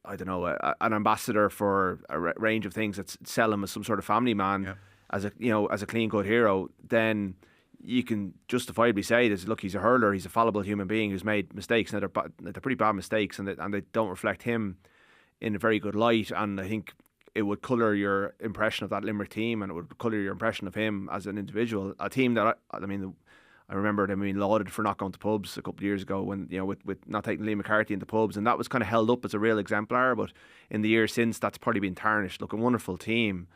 an ambassador for a range of things that sell him as some sort of family man, as a clean cut hero. Then you can justifiably say this. Look, he's a hurler. He's a fallible human being who's made mistakes. Now they're pretty bad mistakes, and they don't reflect him in a very good light. And I think it would colour your impression of that Limerick team, and it would colour your impression of him as an individual. A team that I remember them being lauded for not going to pubs a couple of years ago, when, you know, with not taking Lee McCarthy into pubs, and that was kind of held up as a real exemplar. But in the years since, that's probably been tarnished. Look, a wonderful team,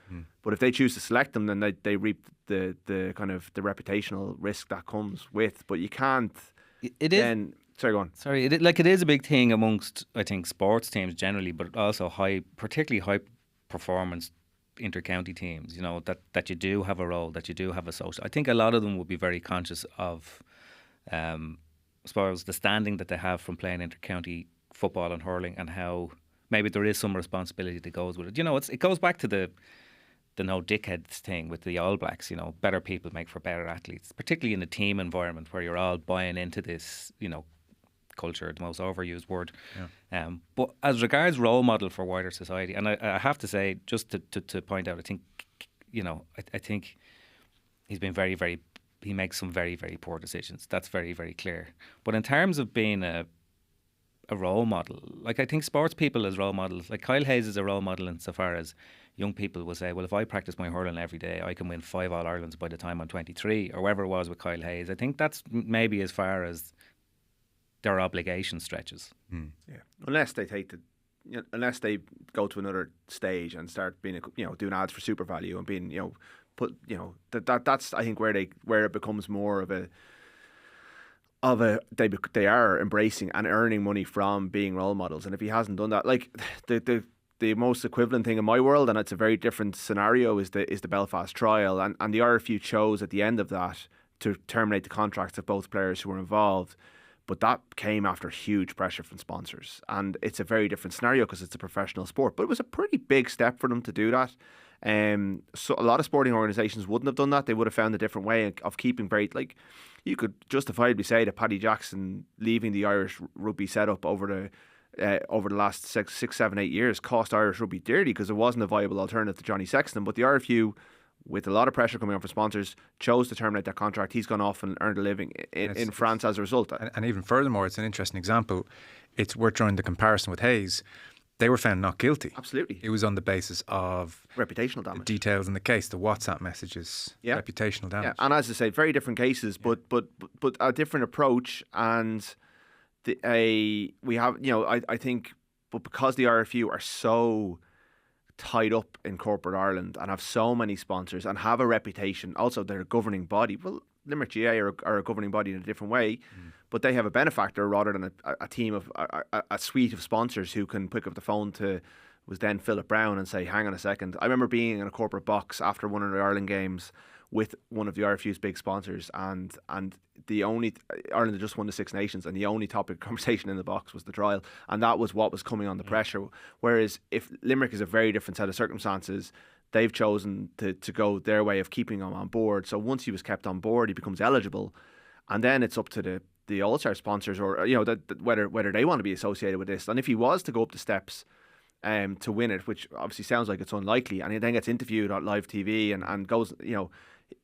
but if they choose to select them, then they reap the kind of the reputational risk that comes with. But you can't. It is. Sorry, go on. Sorry, it is a big thing amongst, I think, sports teams generally, but also particularly high performance inter-county teams, you know, that you do have a role, that you do have a social. I think a lot of them would be very conscious of, I suppose, the standing that they have from playing inter-county football and hurling, and how maybe there is some responsibility that goes with it. You know, it goes back to the no dickheads thing with the All Blacks. You know, better people make for better athletes, particularly in a team environment where you're all buying into this, you know, culture, the most overused word. But as regards role model for wider society, and I have to say, just to point out, I think, you know, I think he's been he makes some very, very poor decisions. That's very, very clear. But in terms of being a role model, like, I think sports people as role models, like Kyle Hayes is a role model insofar as young people will say, well, if I practice my hurling every day, I can win 5 All-Irelands by the time I'm 23, or whatever it was with Kyle Hayes. I think that's maybe as far as their obligation stretches. Yeah, unless they go to another stage and start being, you know, doing ads for Super Value and being, you know, that's I think where it becomes more of a they are embracing and earning money from being role models. And if he hasn't done that, like the most equivalent thing in my world, and it's a very different scenario, is the Belfast trial, and the RFU chose at the end of that to terminate the contracts of both players who were involved. But that came after huge pressure from sponsors. And it's a very different scenario because it's a professional sport. But it was a pretty big step for them to do that. So a lot of sporting organisations wouldn't have done that. They would have found a different way of keeping like, you could justifiably say that Paddy Jackson leaving the Irish rugby setup over the last 6, 7, 8 years cost Irish rugby dearly, because it wasn't a viable alternative to Johnny Sexton. But the RFU, with a lot of pressure coming on from sponsors, chose to terminate that contract. He's gone off and earned a living in France as a result. And even furthermore, it's an interesting example. It's worth drawing the comparison with Hayes. They were found not guilty. Absolutely. It was on the basis of reputational damage. The details in the case, the WhatsApp messages, reputational damage. Yeah. And as I say, very different cases, but a different approach. And we have, you know, I think, but because the RFU are so tied up in corporate Ireland and have so many sponsors and have a reputation, also they're a governing body. Well, Limerick GA are a governing body in a different way, but they have a benefactor rather than a team of a suite of sponsors who can pick up the phone to, was then Philip Brown, and say, hang on a second. I remember being in a corporate box after one of the Ireland games with one of the RFU's big sponsors, and Ireland had just won the Six Nations, and the only topic of conversation in the box was the trial, and that was what was coming on the pressure. Whereas if Limerick is a very different set of circumstances, they've chosen to go their way of keeping him on board. So once he was kept on board, he becomes eligible, and then it's up to the All-Star sponsors, or, you know, whether they want to be associated with this. And if he was to go up the steps to win it, which obviously sounds like it's unlikely, and he then gets interviewed on live TV and goes, you know,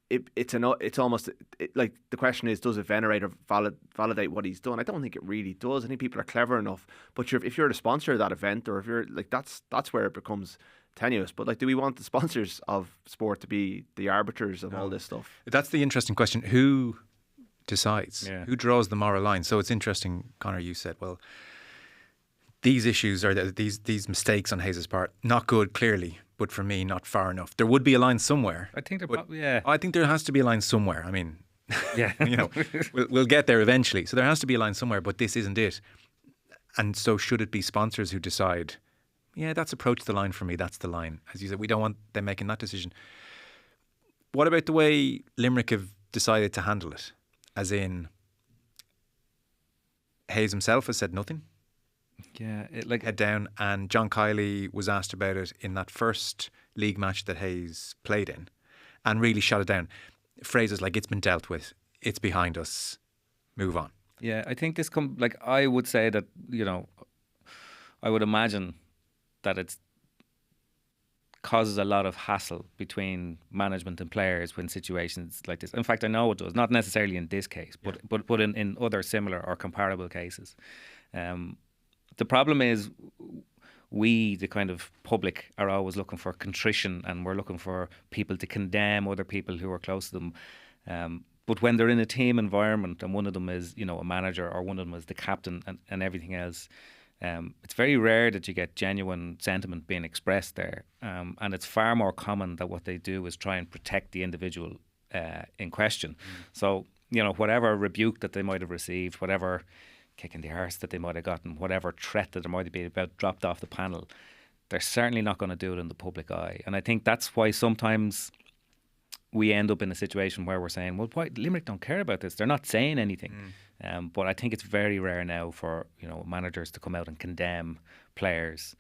it's almost like the question is, does it venerate or validate what he's done? I don't think it really does. I think people are clever enough, but if you're the sponsor of that event, or if you're like, that's where it becomes tenuous. But like, do we want the sponsors of sport to be the arbiters of all this stuff? That's the interesting question. Who decides? Yeah. Who draws the moral line? So it's interesting, Conor, you said, well, these issues are these mistakes on Hayes' part, not good, clearly, but for me, not far enough. There would be a line somewhere. I think I think there has to be a line somewhere. I mean, Yeah. We'll get there eventually. So there has to be a line somewhere, but this isn't it. And so should it be sponsors who decide, yeah, that's approached the line for me, that's the line. As you said, we don't want them making that decision. What about the way Limerick have decided to handle it? As in, Hayes himself has said nothing. Yeah, Head down, and John Kiley was asked about it in that first league match that Hayes played in and really shut it down. Phrases like, it's been dealt with, it's behind us, move on. Yeah, I think this I would say that, I would imagine that it causes a lot of hassle between management and players when situations like this. In fact, I know it does, not necessarily in this case, but in other similar or comparable cases. The problem is we, the kind of public, are always looking for contrition, and we're looking for people to condemn other people who are close to them. But when they're in a team environment and one of them is, a manager, or one of them is the captain and everything else, it's very rare that you get genuine sentiment being expressed there. And it's far more common that what they do is try and protect the individual in question. So, whatever rebuke that they might have received, whatever kick in the arse that they might have gotten, whatever threat that there might have been about dropped off the panel, they're certainly not going to do it in the public eye. And I think that's why sometimes we end up in a situation where we're saying, well, why Limerick don't care about this? They're not saying anything. But I think it's very rare now for managers to come out and condemn players,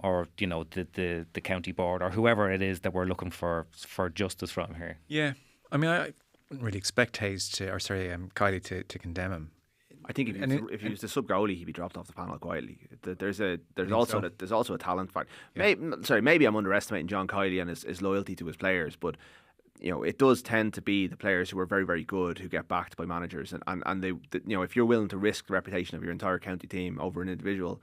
or the county board or whoever it is that we're looking for justice from here. Yeah, I mean, I wouldn't really expect Kiley to condemn him. I think if he was the sub goalie, he'd be dropped off the panel quietly. There's also a talent factor. Yeah. Maybe I'm underestimating John Kiley and his loyalty to his players, but it does tend to be the players who are very, very good who get backed by managers, and they if you're willing to risk the reputation of your entire county team over an individual,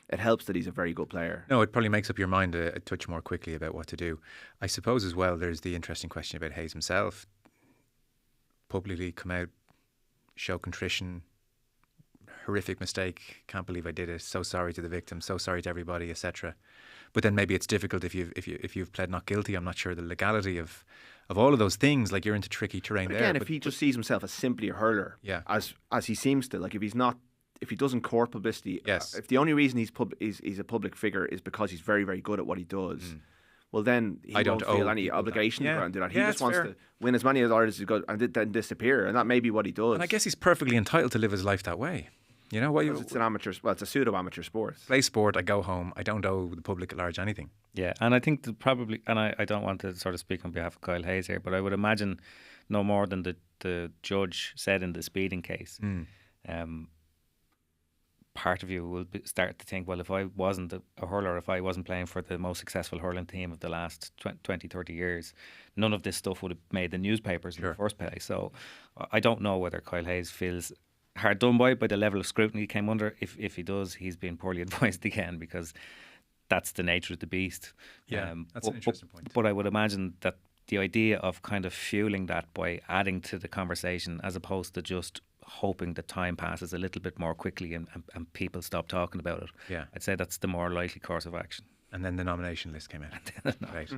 it helps that he's a very good player. No, it probably makes up your mind a touch more quickly about what to do. I suppose as well, there's the interesting question about Hayes himself. Publicly come out, show contrition, horrific mistake, can't believe I did it, so sorry to the victim, so sorry to everybody, etc. But then maybe it's difficult if you've pled not guilty. I'm not sure the legality of all of those things. Like, you're into tricky terrain there. Again, if he just sees himself as simply a hurler, as he seems to, like, if he doesn't court publicity, if the only reason he's a public figure is because he's very, very good at what he does, well, then he won't feel any obligation around that. He just wants to win as many awards as he got and then disappear, and that may be what he does. And I guess he's perfectly entitled to live his life that way. It's an amateur. Well, it's a pseudo-amateur sport. Play sport. I go home. I don't owe the public at large anything. Yeah, and I think I don't want to sort of speak on behalf of Kyle Hayes here, but I would imagine no more than the judge said in the speeding case. Part of you will start to think, well, if I wasn't a hurler, if I wasn't playing for the most successful hurling team of the last 20, 30 years, none of this stuff would have made the newspapers in the first place. So I don't know whether Kyle Hayes feels hard done by the level of scrutiny he came under. If he does, he's been poorly advised again, because that's the nature of the beast. Yeah, that's an interesting point. But I would imagine that the idea of kind of fueling that by adding to the conversation, as opposed to just hoping that time passes a little bit more quickly and people stop talking about it. Yeah, I'd say that's the more likely course of action. And then the nomination list came out. Right.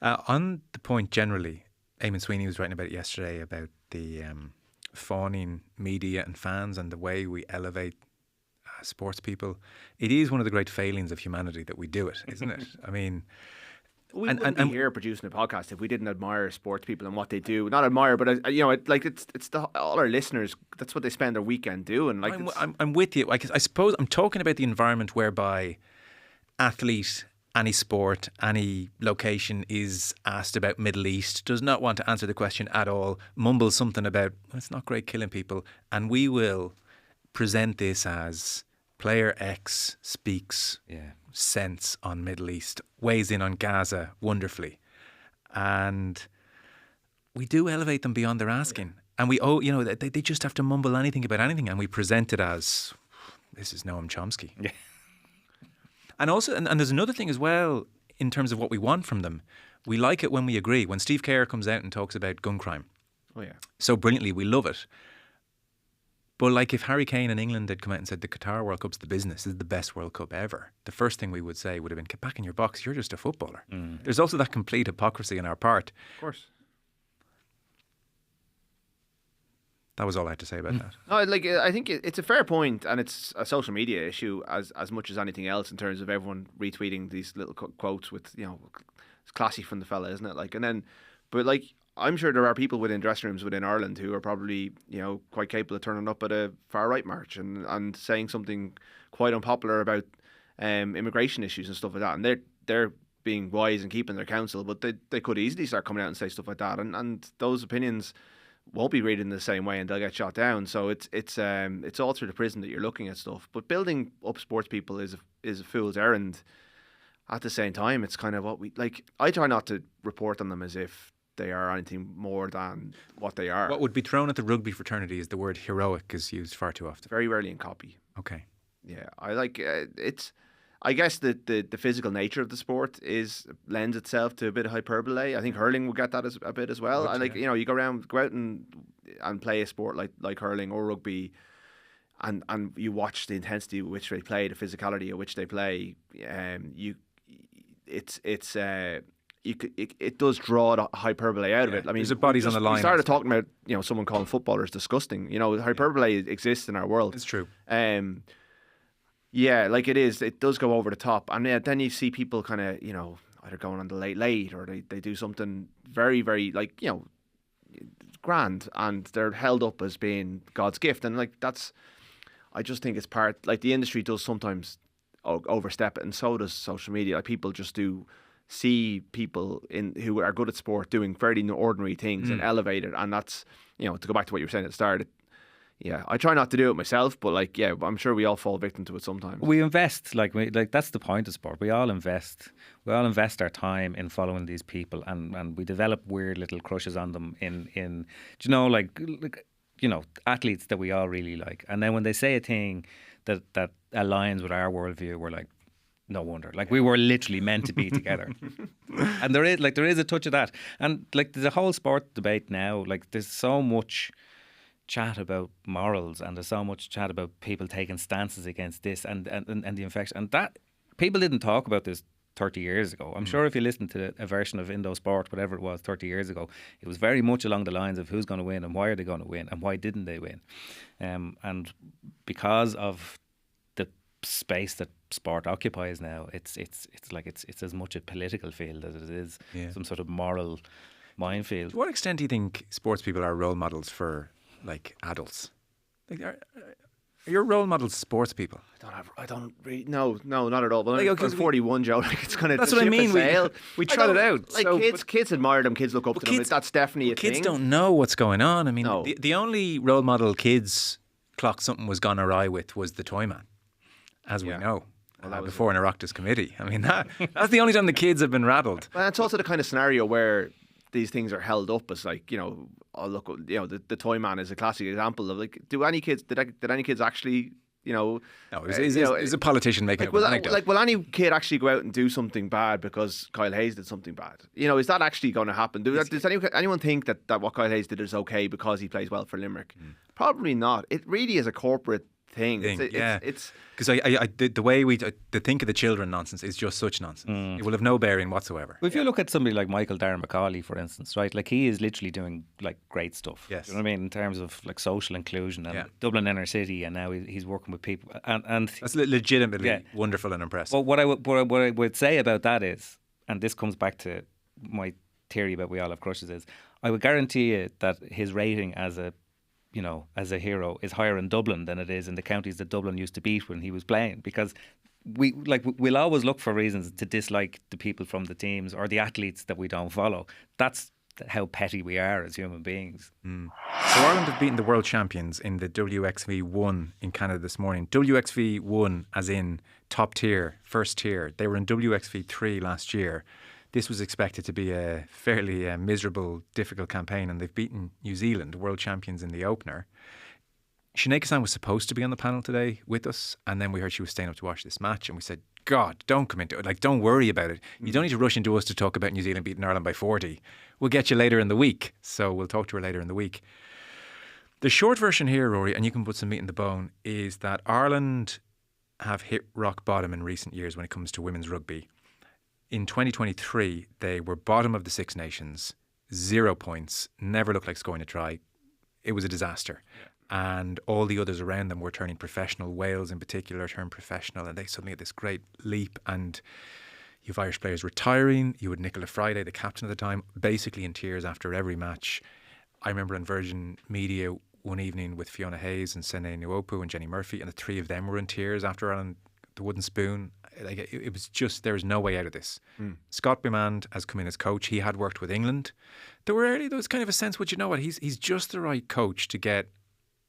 On the point generally, Eamon Sweeney was writing about it yesterday, about the fawning media and fans and the way we elevate sports people. It is one of the great failings of humanity that we do it, isn't it? I mean, we wouldn't be here producing a podcast if we didn't admire sports people and what they do. Not admire, but all our listeners. That's what they spend their weekend doing. Like, I'm with you. I suppose I'm talking about the environment whereby athlete, any sport, any location is asked about Middle East, does not want to answer the question at all, mumbles something about, well, it's not great killing people, and we will present this as player X speaks sense on Middle East, weighs in on Gaza wonderfully. And we do elevate them beyond their asking. And they just have to mumble anything about anything, and we present it as, this is Noam Chomsky. Yeah. And also, and there's another thing as well, in terms of what we want from them. We like it when we agree. When Steve Kerr comes out and talks about gun crime, so brilliantly, we love it. But like, if Harry Kane in England had come out and said the Qatar World Cup's the business, this is the best World Cup ever, the first thing we would say would have been, get back in your box, you're just a footballer. There's also that complete hypocrisy on our part. Of course. That was all I had to say about that. No, like I think it's a fair point, and it's a social media issue as much as anything else in terms of everyone retweeting these little quotes with it's classy from the fella, isn't it? Like, and then, but like I'm sure there are people within dressing rooms within Ireland who are probably quite capable of turning up at a far right march and saying something quite unpopular about immigration issues and stuff like that, and they're being wise and keeping their counsel, but they could easily start coming out and say stuff like that, and those opinions won't be read in the same way and they'll get shot down. So it's all through the prism that you're looking at stuff. But building up sports people is a fool's errand. At the same time, it's kind of what we like. I try not to report on them as if they are anything more than what they are. What would be thrown at the rugby fraternity is the word heroic is used far too often. Very rarely in copy. Okay. Yeah, I like it's. I guess the physical nature of the sport lends itself to a bit of hyperbole. I think hurling will get that a bit as well. And you go out and play a sport like hurling or rugby, and you watch the intensity with which they play, the physicality at which they play. It does draw the hyperbole out of it. I mean, there's bodies on the line. We started talking about someone calling footballers disgusting. Hyperbole exists in our world. It's true. Yeah, like it is. It does go over the top, and then you see people kind of either going on the late or they do something very, very grand, and they're held up as being God's gift, and I just think it's part. Like the industry does sometimes overstep it, and so does social media. Like people just do see people who are good at sport doing fairly ordinary things and elevate it, and that's to go back to what you were saying at the start. Yeah, I try not to do it myself, but I'm sure we all fall victim to it sometimes. We invest, that's the point of sport. We all invest our time in following these people, and we develop weird little crushes on them in athletes that we all really like. And then when they say a thing that aligns with our worldview, we're like, no wonder. Like we were literally meant to be together. And there is a touch of that. And the whole sport debate now, there's so much chat about morals, and there's so much chat about people taking stances against this and the infection, and that people didn't talk about this 30 years ago. I'm sure if you listen to a version of Indo Sport, whatever it was 30 years ago, it was very much along the lines of who's going to win and why are they going to win and why didn't they win, and because of the space that sport occupies now, it's as much a political field as it is some sort of moral minefield. To what extent do you think sports people are role models for adults? Are your role models sports people? I don't really. No, not at all. But I'm 41, Joe. It's kind of. That's what I mean. We tried it out. Kids admire them. Kids look up to them. That's definitely a thing. Kids don't know what's going on. I mean, no. the only role model kids clocked something was gone awry with was the Toyman, as we know. Well, before an Oireachtas committee. I mean, that's the only time the kids have been rattled. Well, it's also the kind of scenario where these things are held up as the Toyman is a classic example of did any kids actually No, is a politician making up an anecdote? Will any kid actually go out and do something bad because Kyle Hayes did something bad? Is that actually going to happen? Does anyone think that what Kyle Hayes did is okay because he plays well for Limerick? Probably not. It really is a corporate thing. It's because the way we think of the children nonsense is just such nonsense. It will have no bearing whatsoever. Well, if you look at somebody like Michael Darren McCauley, for instance, right, he is literally doing great stuff. Yes. You know what I mean, in terms of social inclusion and Dublin inner city, and now he's working with people and that's legitimately wonderful and impressive. Well, what I would say about that is, and this comes back to my theory about we all have crushes, is I would guarantee you that his rating as a hero is higher in Dublin than it is in the counties that Dublin used to beat when he was playing, because we'll always look for reasons to dislike the people from the teams or the athletes that we don't follow. That's how petty we are as human beings. So Ireland have beaten the world champions in the WXV1 in Canada this morning. WXV1 as in top tier, first tier. They were in WXV3 last year. This was expected to be a fairly miserable, difficult campaign, and they've beaten New Zealand, world champions, in the opener. Sinead Kassan was supposed to be on the panel today with us, and then we heard she was staying up to watch this match, and we said, God, don't come into it. Don't worry about it. You don't need to rush into us to talk about New Zealand beating Ireland by 40. We'll get you later in the week. So we'll talk to her later in the week. The short version here, Rory, and you can put some meat in the bone, is that Ireland have hit rock bottom in recent years when it comes to women's rugby. In 2023, they were bottom of the Six Nations, 0 points, never looked like scoring a try. it was a disaster. And all the others around them were turning professional. Wales in particular turned professional, and they suddenly had this great leap. And you've Irish players retiring. You had Nicola Friday, the captain at the time, basically in tears after every match. I remember on Virgin Media one evening with Fiona Hayes and Sene Nwopu and Jenny Murphy, and the three of them were in tears after Ireland the wooden spoon. Like it was just, there was no way out of this. Scott Bemand has come in as coach. He had worked with England. There was kind of a sense, well, you know what, he's just the right coach to get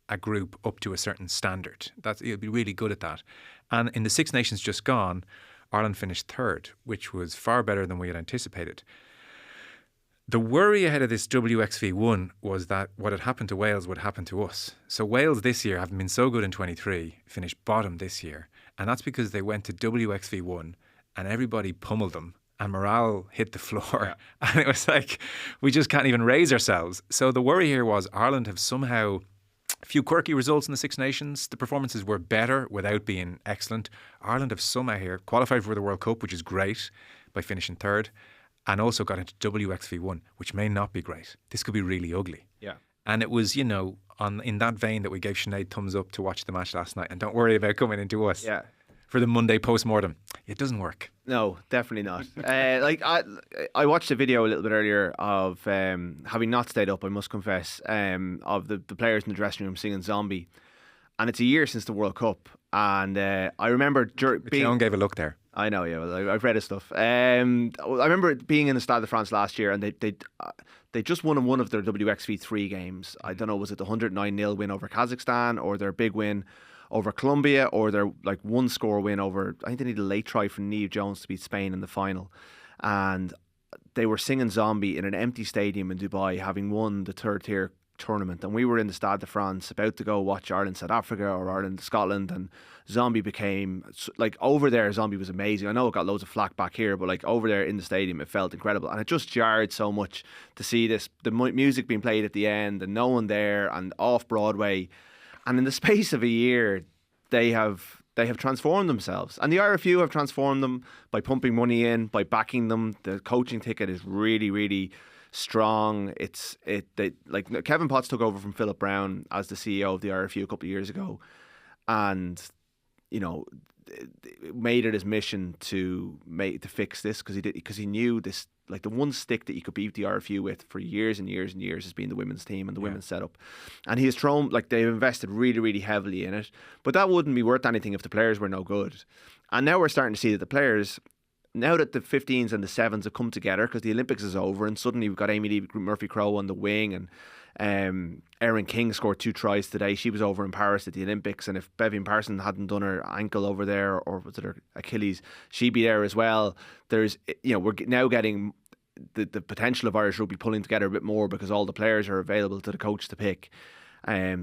a group up to a certain standard. He'll be really good at that. And in the Six Nations just gone, Ireland finished third, which was far better than we had anticipated. The worry ahead of this WXV1 was that what had happened to Wales would happen to us. So Wales this year, having been so good in 23, finished bottom this year. And that's because they went to WXV1 and everybody pummeled them and morale hit the floor. Yeah. And it was like, we just can't even raise ourselves. So the worry here was Ireland have somehow, a few quirky results in the Six Nations. The performances were better without being excellent. Ireland have somehow here qualified for the World Cup, which is great, by finishing third, and also got into WXV1, which may not be great. This could be really ugly. Yeah. And it was, you know, in that vein that we gave Sinead thumbs up to watch the match last night. And don't worry about coming into us for the Monday post-mortem. It doesn't work. No, definitely not. I watched a video a little bit earlier of, having not stayed up, I must confess, of the players in the dressing room singing Zombie. And it's a year since the World Cup. And I remember... John gave a look there. I know, yeah. Well, I've read his stuff. I remember being in the Stade de France last year, and they just won one of their WXV3 games. I don't know, was it the 109-0 win over Kazakhstan, or their big win over Colombia, or their like one score win over, I think they needed a late try from Niamh Jones to beat Spain in the final. And they were singing Zombie in an empty stadium in Dubai, having won the third tier tournament. And we were in the Stade de France about to go watch Ireland South Africa or Ireland Scotland, and Zombie became like, over there Zombie was amazing. I know it got loads of flack back here, but like over there in the stadium it felt incredible, and it just jarred so much to see the music being played at the end and no one there and off Broadway. And in the space of a year they have transformed themselves, and the RFU have transformed them by pumping money in, by backing them. The coaching ticket is really, really strong. Like Kevin Potts took over from Philip Brown as the CEO of the RFU a couple of years ago, and you know, made it his mission to fix this, because he knew this, like the one stick that you could beat the RFU with for years and years and years has been the women's team and the women's setup. And he has thrown, like, they've invested really, really heavily in it, but that wouldn't be worth anything if the players were no good. And now we're starting to see that the players, now that the 15s and the 7s have come together, because the Olympics is over, and suddenly we've got Amy Lee Murphy-Crowe on the wing, and Erin King scored 2 tries today. She was over in Paris at the Olympics, and if Bevian Parson hadn't done her ankle over there, or was it her Achilles, she'd be there as well. There's, you know, we're now getting the potential of Irish rugby pulling together a bit more, because all the players are available to the coach to pick.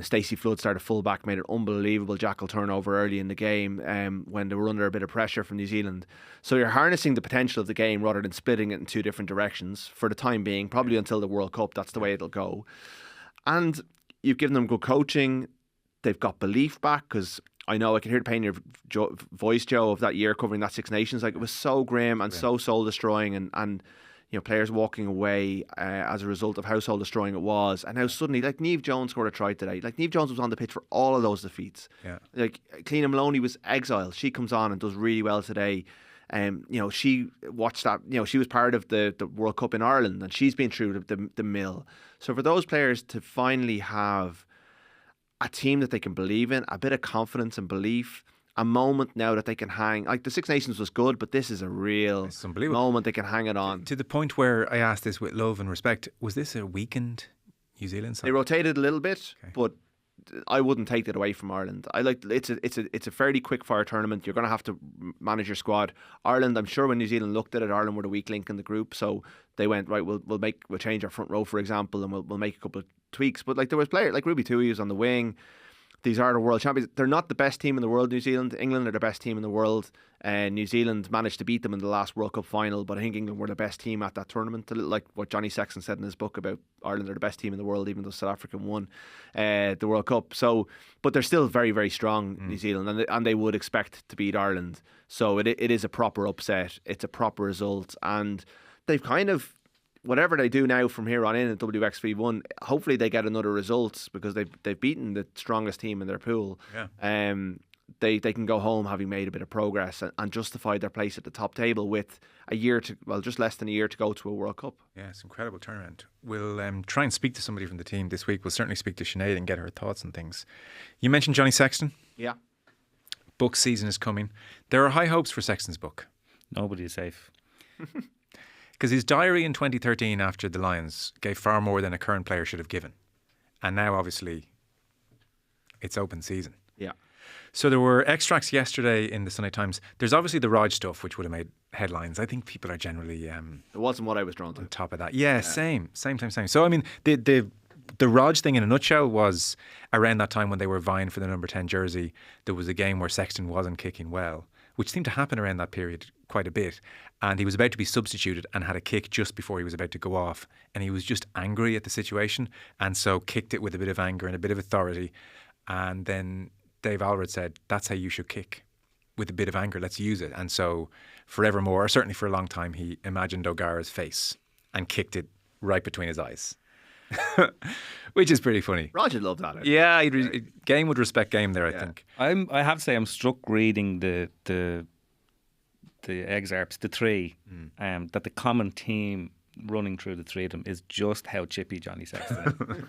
Stacey Flood started fullback, made an unbelievable jackal turnover early in the game when they were under a bit of pressure from New Zealand. So you're harnessing the potential of the game rather than splitting it in 2 different directions for the time being, probably until the World Cup. That's the way it'll go. And you've given them good coaching. They've got belief back, because I know I can hear the pain in your voice, Joe, of that year covering that Six Nations. Like, it was so grim and so soul destroying, and you know, players walking away as a result of how soul destroying it was. And now suddenly, like, Niamh Jones scored a try today. Like, Niamh Jones was on the pitch for all of those defeats. Yeah. Like, Cleena Maloney was exiled. She comes on and does really well today. You know, she watched that. You know, she was part of the World Cup in Ireland, and she's been through the mill. So for those players to finally have a team that they can believe in, a bit of confidence and belief, a moment now that they can hang, like the Six Nations was good, but this is a real moment they can hang it on. To the point where I asked this with love and respect, was this a weakened New Zealand side? They rotated a little bit, but I wouldn't take that away from Ireland. It's a fairly quick fire tournament. You're going to have to manage your squad. Ireland, I'm sure when New Zealand looked at it, Ireland were the weak link in the group, so they went, right, we'll change our front row, for example, and we'll make a couple of tweaks. But like, there was players like Ruby Tui was on the wing. These are the world champions. They're not the best team in the world, New Zealand. England are the best team in the world. New Zealand managed to beat them in the last World Cup final, but I think England were the best team at that tournament. A little like what Johnny Sexton said in his book about Ireland are the best team in the world, even though South Africa won the World Cup. So, but they're still very, very strong, New Zealand, and they would expect to beat Ireland. So it is a proper upset. It's a proper result, and they've kind of whatever they do now from here on in at WXV1, hopefully they get another result because they've beaten the strongest team in their pool. Yeah. They can go home having made a bit of progress and justify their place at the top table with just less than a year to go to a World Cup. Yeah, it's an incredible turnaround. We'll try and speak to somebody from the team this week. We'll certainly speak to Sinead and get her thoughts on things. You mentioned Johnny Sexton. Yeah. Book season is coming. There are high hopes for Sexton's book. Nobody is safe. Because his diary in 2013 after the Lions gave far more than a current player should have given. And now, obviously, it's open season. Yeah. So there were extracts yesterday in the Sunday Times. There's obviously the Raj stuff, which would have made headlines. I think people are generally It wasn't what I was drawn to. on top of that. Yeah, same. So, I mean, the Raj thing in a nutshell was around that time when they were vying for the number 10 jersey, there was a game where Sexton wasn't kicking well, which seemed to happen around that period quite a bit. And he was about to be substituted and had a kick just before he was about to go off. And he was just angry at the situation. And so kicked it with a bit of anger and a bit of authority. And then Dave Alred said, that's how you should kick, with a bit of anger, let's use it. And so forevermore, or certainly for a long time, he imagined O'Gara's face and kicked it right between his eyes. Which is pretty funny. Roger loved that. Yeah, game would respect game there, I think. I have to say I'm struck reading the excerpts, the three, that the common theme running through the three of them is just how chippy Johnny Sexton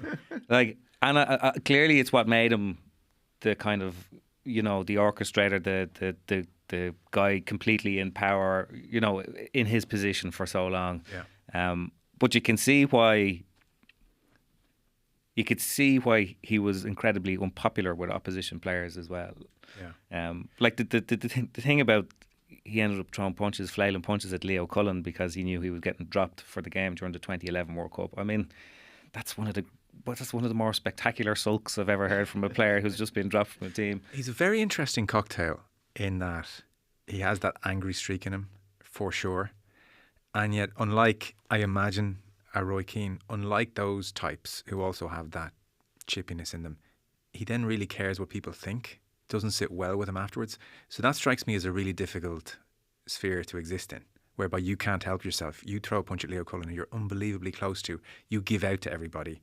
is. And clearly it's what made him the kind of, the orchestrator, the guy completely in power, in his position for so long. Yeah. But you can see why. You could see why he was incredibly unpopular with opposition players as well. Yeah. Like the thing about he ended up throwing flailing punches at Leo Cullen because he knew he was getting dropped for the game during the 2011 World Cup. I mean, that's one of the more spectacular sulks I've ever heard from a player who's just been dropped from a team. He's a very interesting cocktail in that he has that angry streak in him, for sure. And yet, unlike, I imagine, a Roy Keane, unlike those types who also have that chippiness in them, he then really cares what people think. Doesn't sit well with him afterwards. So that strikes me as a really difficult sphere to exist in, whereby you can't help yourself. You throw a punch at Leo Cullen who you're unbelievably close to. You give out to everybody.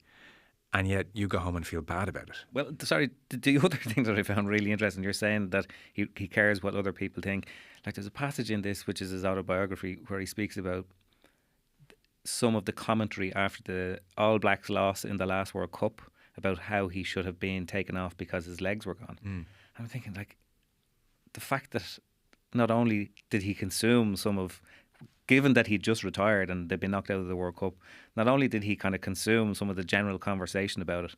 And yet you go home and feel bad about it. Well, sorry, the other thing that I found really interesting, you're saying that he cares what other people think. Like there's a passage in this, which is his autobiography, where he speaks about some of the commentary after the All Blacks loss in the last World Cup about how he should have been taken off because his legs were gone. I'm thinking, like, the fact that not only did he consume given that he'd just retired and they'd been knocked out of the World Cup, not only did he kind of consume some of the general conversation about it,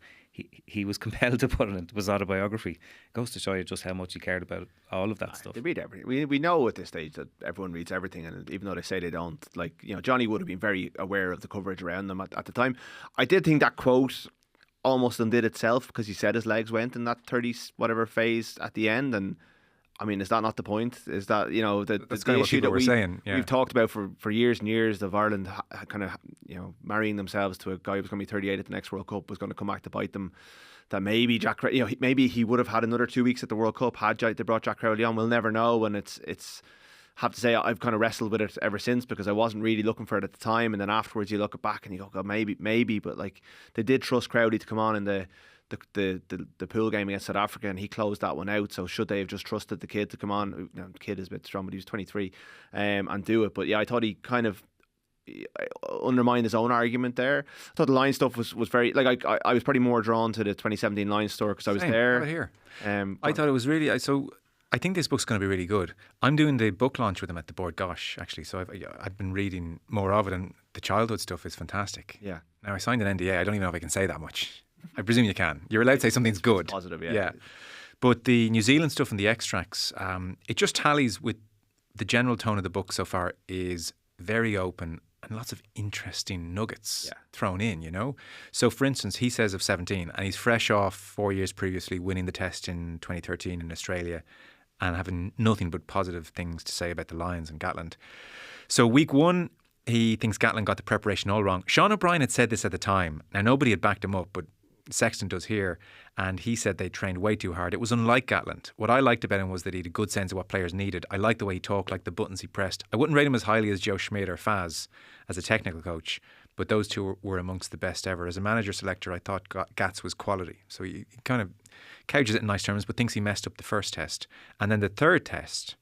he was compelled to put it into his autobiography. It goes to show you just how much he cared about all of that stuff. They read everything. We know at this stage that everyone reads everything, and even though they say they don't, Johnny would have been very aware of the coverage around them at the time. I did think that quote almost undid itself because he said his legs went in that 30s whatever phase at the end, and I mean, is that not the point? Is that, the issue that we've talked about for years and years of Ireland kind of, marrying themselves to a guy who's going to be 38 at the next World Cup was going to come back to bite them. That maybe maybe he would have had another 2 weeks at the World Cup had they brought Jack Crowley on. We'll never know. And it's have to say I've kind of wrestled with it ever since because I wasn't really looking for it at the time. And then afterwards you look back and you go, God, maybe. But like they did trust Crowley to come on in the pool game against South Africa, and he closed that one out. So should they have just trusted the kid to come on? The kid is a bit strong, but he was 23, and do it. But yeah, I thought he kind of undermined his own argument there. I thought the Lions stuff was very I was probably more drawn to the 2017 Lions store because I was there. Right here. I thought it was really so. I think this book's going to be really good. I'm doing the book launch with him at the Board Gosh, actually. So I've been reading more of it, and the childhood stuff is fantastic. Yeah. Now I signed an NDA. I don't even know if I can say that much. I presume you can. You're allowed to say something's good. It's positive, yeah. Yeah. But the New Zealand stuff and the extracts, it just tallies with the general tone of the book so far is very open and lots of interesting nuggets thrown in, So, for instance, he says of 17, and he's fresh off 4 years previously winning the test in 2013 in Australia and having nothing but positive things to say about the Lions and Gatland. So, week one, he thinks Gatland got the preparation all wrong. Sean O'Brien had said this at the time. Now, nobody had backed him up, but Sexton does here, and he said they trained way too hard. It was unlike Gatland. What I liked about him was that he had a good sense of what players needed. I liked the way he talked, like the buttons he pressed. I wouldn't rate him as highly as Joe Schmidt or Faz as a technical coach, but those two were amongst the best ever. As a manager selector, I thought Gats was quality. So he kind of couches it in nice terms, but thinks he messed up the first test. And then the third test,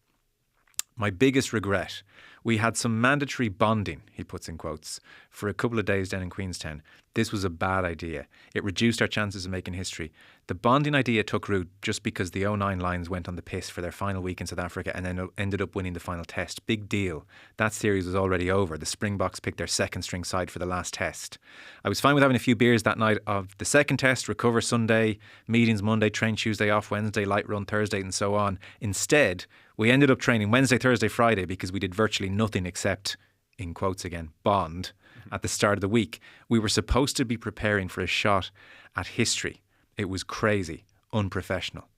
my biggest regret, we had some mandatory bonding, he puts in quotes, for a couple of days down in Queenstown. This was a bad idea. It reduced our chances of making history. The bonding idea took root just because the 09 Lions went on the piss for their final week in South Africa and then ended up winning the final test. Big deal. That series was already over. The Springboks picked their second string side for the last test. I was fine with having a few beers that night of the second test, recover Sunday, meetings Monday, train Tuesday, off Wednesday, light run Thursday and so on. Instead, we ended up training Wednesday, Thursday, Friday because we did virtually nothing except, in quotes again, bond at the start of the week. We were supposed to be preparing for a shot at history. It was crazy, unprofessional.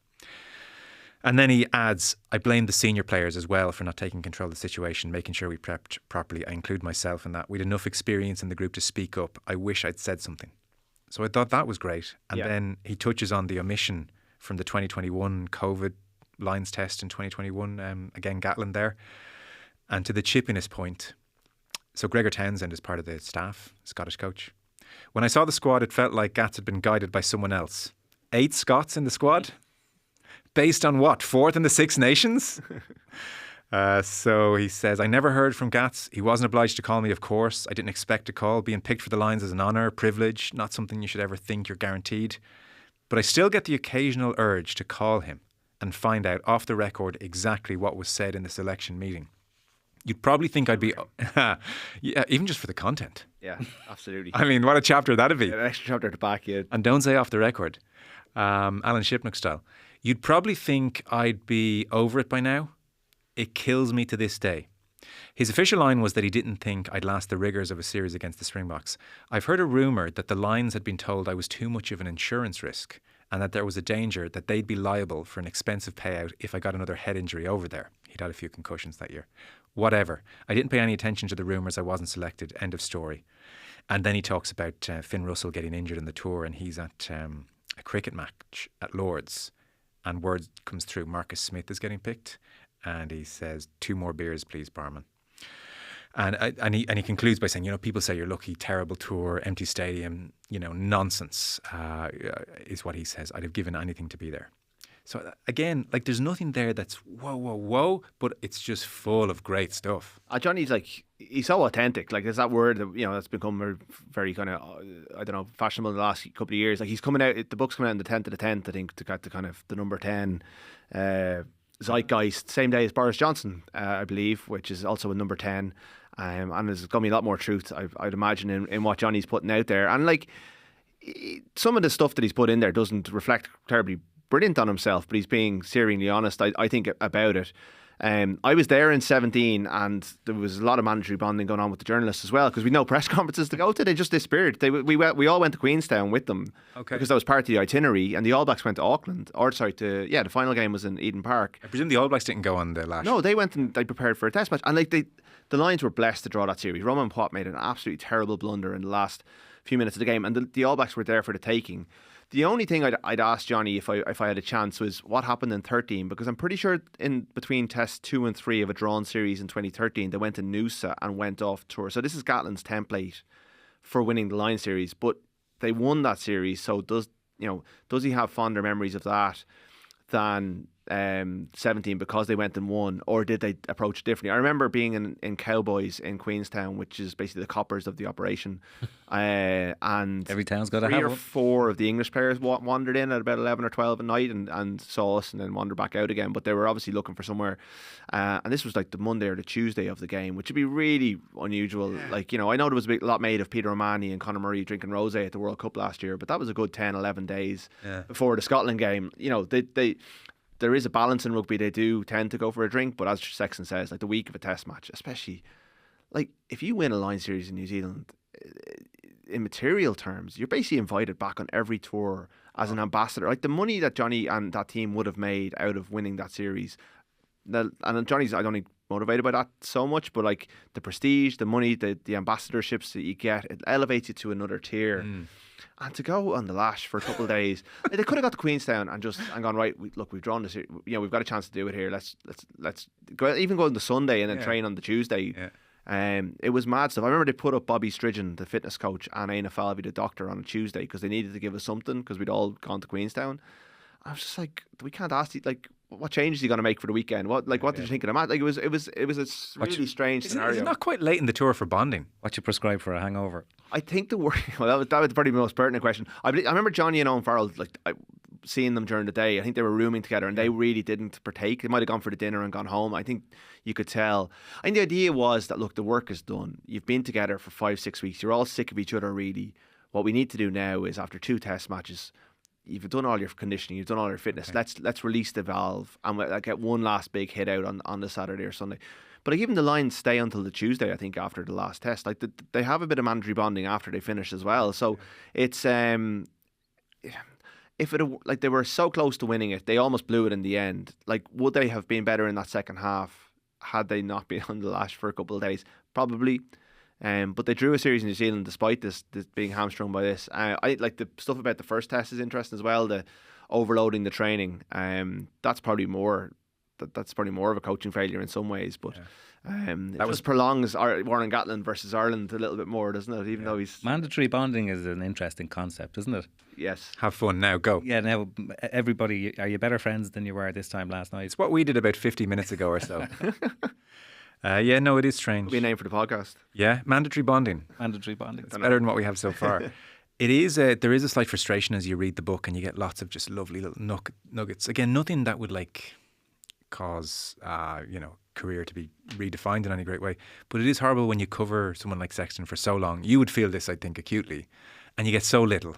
And then he adds, I blame the senior players as well for not taking control of the situation, making sure we prepped properly. I include myself in that. We had enough experience in the group to speak up. I wish I'd said something. So I thought that was great. And then he touches on the omission from the 2021 COVID Lions test in 2021, again Gatland there. And to the chippiness point, so Gregor Townsend is part of the staff, Scottish coach. When I saw the squad, it felt like Gats had been guided by someone else. 8 Scots in the squad? Based on what? 4th in the Six Nations? So he says, I never heard from Gats. He wasn't obliged to call me, of course. I didn't expect a call. Being picked for the Lions is an honour, privilege, not something you should ever think you're guaranteed. But I still get the occasional urge to call him and find out off the record exactly what was said in the selection meeting. You'd probably think I'd be, yeah, even just for the content. Yeah, absolutely. I mean, what a chapter that'd be. An extra chapter to back you. And don't say off the record. Alan Shipnock style. You'd probably think I'd be over it by now. It kills me to this day. His official line was that he didn't think I'd last the rigours of a series against the Springboks. I've heard a rumour that the Lions had been told I was too much of an insurance risk and that there was a danger that they'd be liable for an expensive payout if I got another head injury over there. He'd had a few concussions that year. Whatever. I didn't pay any attention to the rumours. I wasn't selected. End of story. And then he talks about Finn Russell getting injured in the tour, and he's at a cricket match at Lord's, and word comes through Marcus Smith is getting picked, and he says, 2 more beers, please, barman. And he concludes by saying, you know, people say you're lucky, terrible tour, empty stadium, you know, nonsense, is what he says. I'd have given anything to be there. So again, like, there's nothing there that's whoa, but it's just full of great stuff. Johnny's like, he's so authentic. Like, there's that word that, you know, that's become very kind of, I don't know, fashionable in the last couple of years. Like, he's coming out, the book's coming out on the 10th of the 10th, I think, to get the kind of the number 10 zeitgeist, same day as Boris Johnson, I believe, which is also a number 10. And there's going to be a lot more truth, I'd imagine, in what Johnny's putting out there. And like, some of the stuff that he's put in there doesn't reflect terribly brilliant on himself, but he's being searingly honest, I think, about it. I was there in 17, and there was a lot of mandatory bonding going on with the journalists as well, because we had no press conferences to go to. They just disappeared. We all went to Queenstown with them, because that was part of the itinerary, and the All Blacks went to Auckland, the final game was in Eden Park. I presume the All Blacks didn't go on the lash. No, they went and they prepared for a test match, and like the Lions were blessed to draw that series. Roman Poit made an absolutely terrible blunder in the last few minutes of the game, and the All Blacks were there for the taking. The only thing I'd ask Johnny if I had a chance was what happened in 13, because I'm pretty sure in between tests 2 and 3 of a drawn series in 2013, they went to Noosa and went off tour. So this is Gatland's template for winning the Lions series, but they won that series. So does he have fonder memories of that than 17 because they went and won, or did they approach it differently? I remember being in Cowboys in Queenstown, which is basically the coppers of the operation, and every town's got to have 3 or one. 4 of the English players wandered in at about 11 or 12 at night and saw us and then wandered back out again, but they were obviously looking for somewhere, and this was like the Monday or the Tuesday of the game, which would be really unusual. Like, you know, I know there was a lot made of Peter O'Mahony and Conor Murray drinking rosé at the World Cup last year, but that was a good 10-11 days before the Scotland game. You know, there is a balance in rugby. They do tend to go for a drink, but as Sexton says, like, the week of a test match, especially, like, if you win a Lions series in New Zealand, in material terms, you're basically invited back on every tour as an ambassador. Like, the money that Johnny and that team would have made out of winning that series, and Johnny's, I don't think, motivated by that so much, but like the prestige, the money, the ambassadorships that you get, it elevates you to another tier. And to go on the lash for a couple of days, like, they could have got to Queenstown and gone, right, look, we've drawn this here, we've got a chance to do it here. Let's go, even go on the Sunday and then train on the Tuesday. It was mad stuff. I remember they put up Bobby Stridgen, the fitness coach, and Aina Falvey, the doctor, on a Tuesday because they needed to give us something because we'd all gone to Queenstown. I was just like, we can't ask you, like, what changes are you going to make for the weekend? What did you think of the match? Like, it was a really strange scenario. It's not quite late in the tour for bonding. What you prescribe for a hangover? I think that was probably the most pertinent question. I remember Johnny and Owen Farrell, like, seeing them during the day. I think they were rooming together and they really didn't partake. They might have gone for the dinner and gone home. I think you could tell. I think the idea was that, look, the work is done. You've been together for 5-6 weeks. You're all sick of each other, really. What we need to do now is, after 2 test matches, you've done all your conditioning, you've done all your fitness. Okay. Let's release the valve and get one last big hit out on the Saturday or Sunday. But like, even the lines stay until the Tuesday, I think, after the last test. Like, they have a bit of mandatory bonding after they finish as well. So it's if it, like, they were so close to winning it, they almost blew it in the end. Like, would they have been better in that second half had they not been on the lash for a couple of days? Probably. But they drew a series in New Zealand despite this being hamstrung by this. I like the stuff about the first test is interesting as well. The overloading the training. That's probably more. That's probably more of a coaching failure in some ways. But that was prolongs Warren Gatland versus Ireland a little bit more, doesn't it? Even though he's mandatory bonding is an interesting concept, isn't it? Yes. Have fun now. Go. Yeah. Now, everybody, are you better friends than you were this time last night? It's what we did about 50 minutes ago or so. Yeah, no, it is strange. It'll be a name for the podcast. Yeah, mandatory bonding. Mandatory bonding. It's better than what we have so far. It is. There is a slight frustration as you read the book, and you get lots of just lovely little nuggets. Again, nothing that would like cause career to be redefined in any great way. But it is horrible when you cover someone like Sexton for so long. You would feel this, I think, acutely, and you get so little,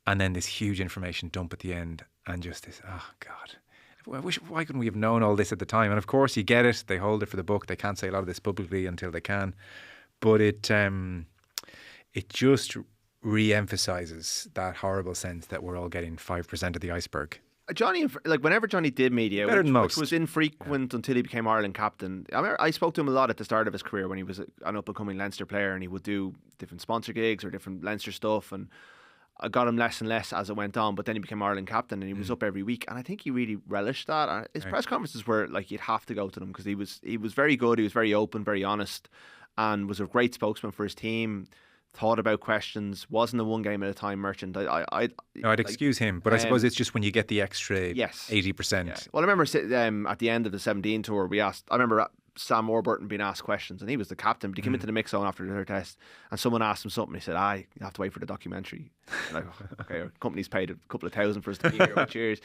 and then this huge information dump at the end, and just this. Oh God. Why couldn't we have known all this at the time? And of course, you get it. They hold it for the book. They can't say a lot of this publicly until they can. But it just re-emphasises that horrible sense that we're all getting 5% of the iceberg. Johnny, like, whenever Johnny did media, which was infrequent until he became Ireland captain. I spoke to him a lot at the start of his career when he was an up-and-coming Leinster player, and he would do different sponsor gigs or different Leinster stuff, and I got him less and less as it went on, but then he became Ireland captain and he was up every week, and I think he really relished that. And his press conferences were like, you'd have to go to them because he was very good, he was very open, very honest, and was a great spokesman for his team. Thought about questions, wasn't a one game at a time merchant. I'd excuse him, but I suppose it's just when you get the extra 80%. Yeah. Well, I remember at the end of the 17 tour, I remember Sam Warburton being asked questions, and he was the captain, but he came into the mix zone after the third test, and someone asked him something. He said, you have to wait for the documentary. Like, okay, our company's paid a couple of $1,000 for us to be here. Cheers.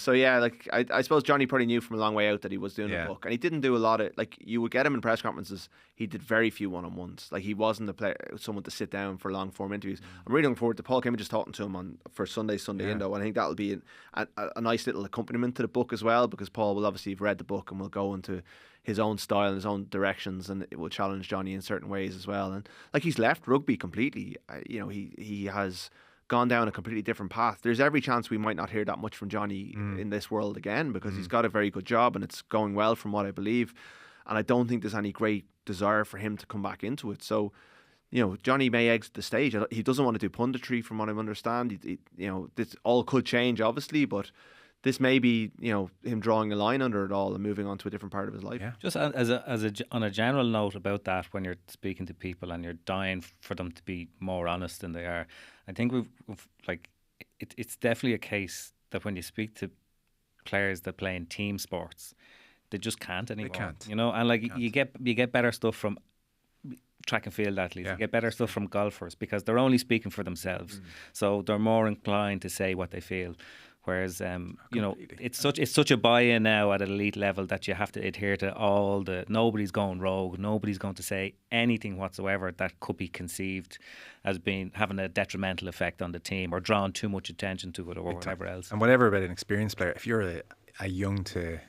So yeah, like I suppose Johnny probably knew from a long way out that he was doing a book, and he didn't do a lot of, like, you would get him in press conferences. He did very few one-on-ones. Like, he wasn't someone to sit down for long form interviews. I'm really looking forward to Paul Kimmage just talking to him for Sunday Indo, and I think that'll be a nice little accompaniment to the book as well, because Paul will obviously have read the book and will go into his own style and his own directions, and it will challenge Johnny in certain ways as well. And like, he's left rugby completely. He has gone down a completely different path. There's every chance we might not hear that much from Johnny in this world again, because he's got a very good job and it's going well from what I believe. And I don't think there's any great desire for him to come back into it. So, Johnny may exit the stage. He doesn't want to do punditry, from what I understand. This all could change, obviously, but this may be, him drawing a line under it all and moving on to a different part of his life. Yeah. Just on a general note about that, when you're speaking to people and you're dying for them to be more honest than they are, I think it's definitely a case that when you speak to players that play in team sports, they just can't anymore. They can't. And you get better stuff from track and field athletes. You get better stuff from golfers because they're only speaking for themselves, so they're more inclined to say what they feel. Whereas, it's such a buy-in now at an elite level that you have to adhere to nobody's going rogue, nobody's going to say anything whatsoever that could be conceived as having a detrimental effect on the team or drawing too much attention to it or whatever else. And whatever about an experienced player, if you're a young to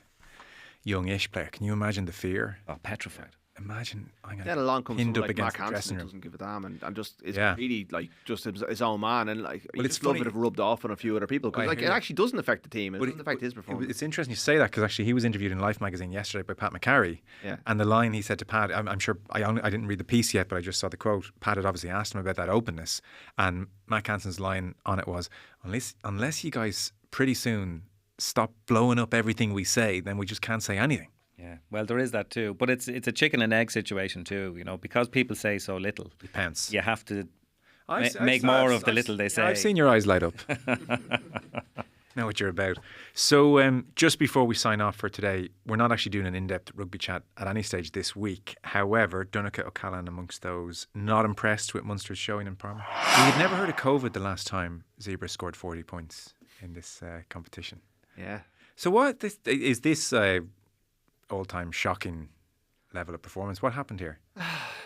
youngish player, can you imagine the fear? Oh, petrified. imagine Then along comes pinned someone up like against Mark the Hansen dressing who room. doesn't give a damn and just is Yeah. really like just his own man, and like Well, you it's just love funny- it if rubbed off on a few other people, because I like hear it you. actually doesn't affect the team. It But doesn't affect his performance. It's interesting you say that, because actually he was interviewed in Life magazine yesterday by Pat McCarry, Yeah. and the line he said to Pat, I'm sure I didn't read the piece yet, but I just saw the quote. Pat had obviously asked him about that openness, and Matt Hansen's line on it was, unless you guys pretty soon stop blowing up everything we say, then we just can't say anything. Yeah, well, there is that too, but it's a chicken and egg situation too. You know, because people say so little, Depends. you have to I've make more of the little they say. I've seen your eyes light up. Know what you're about. So just before we sign off for today, we're not actually doing an in-depth rugby chat at any stage this week. However, Donncha O'Callaghan amongst those not impressed with Munster's showing in Parma. We had never heard of COVID the last time Zebra scored 40 points in this competition. Yeah. So what is this all-time shocking level of performance? What happened here?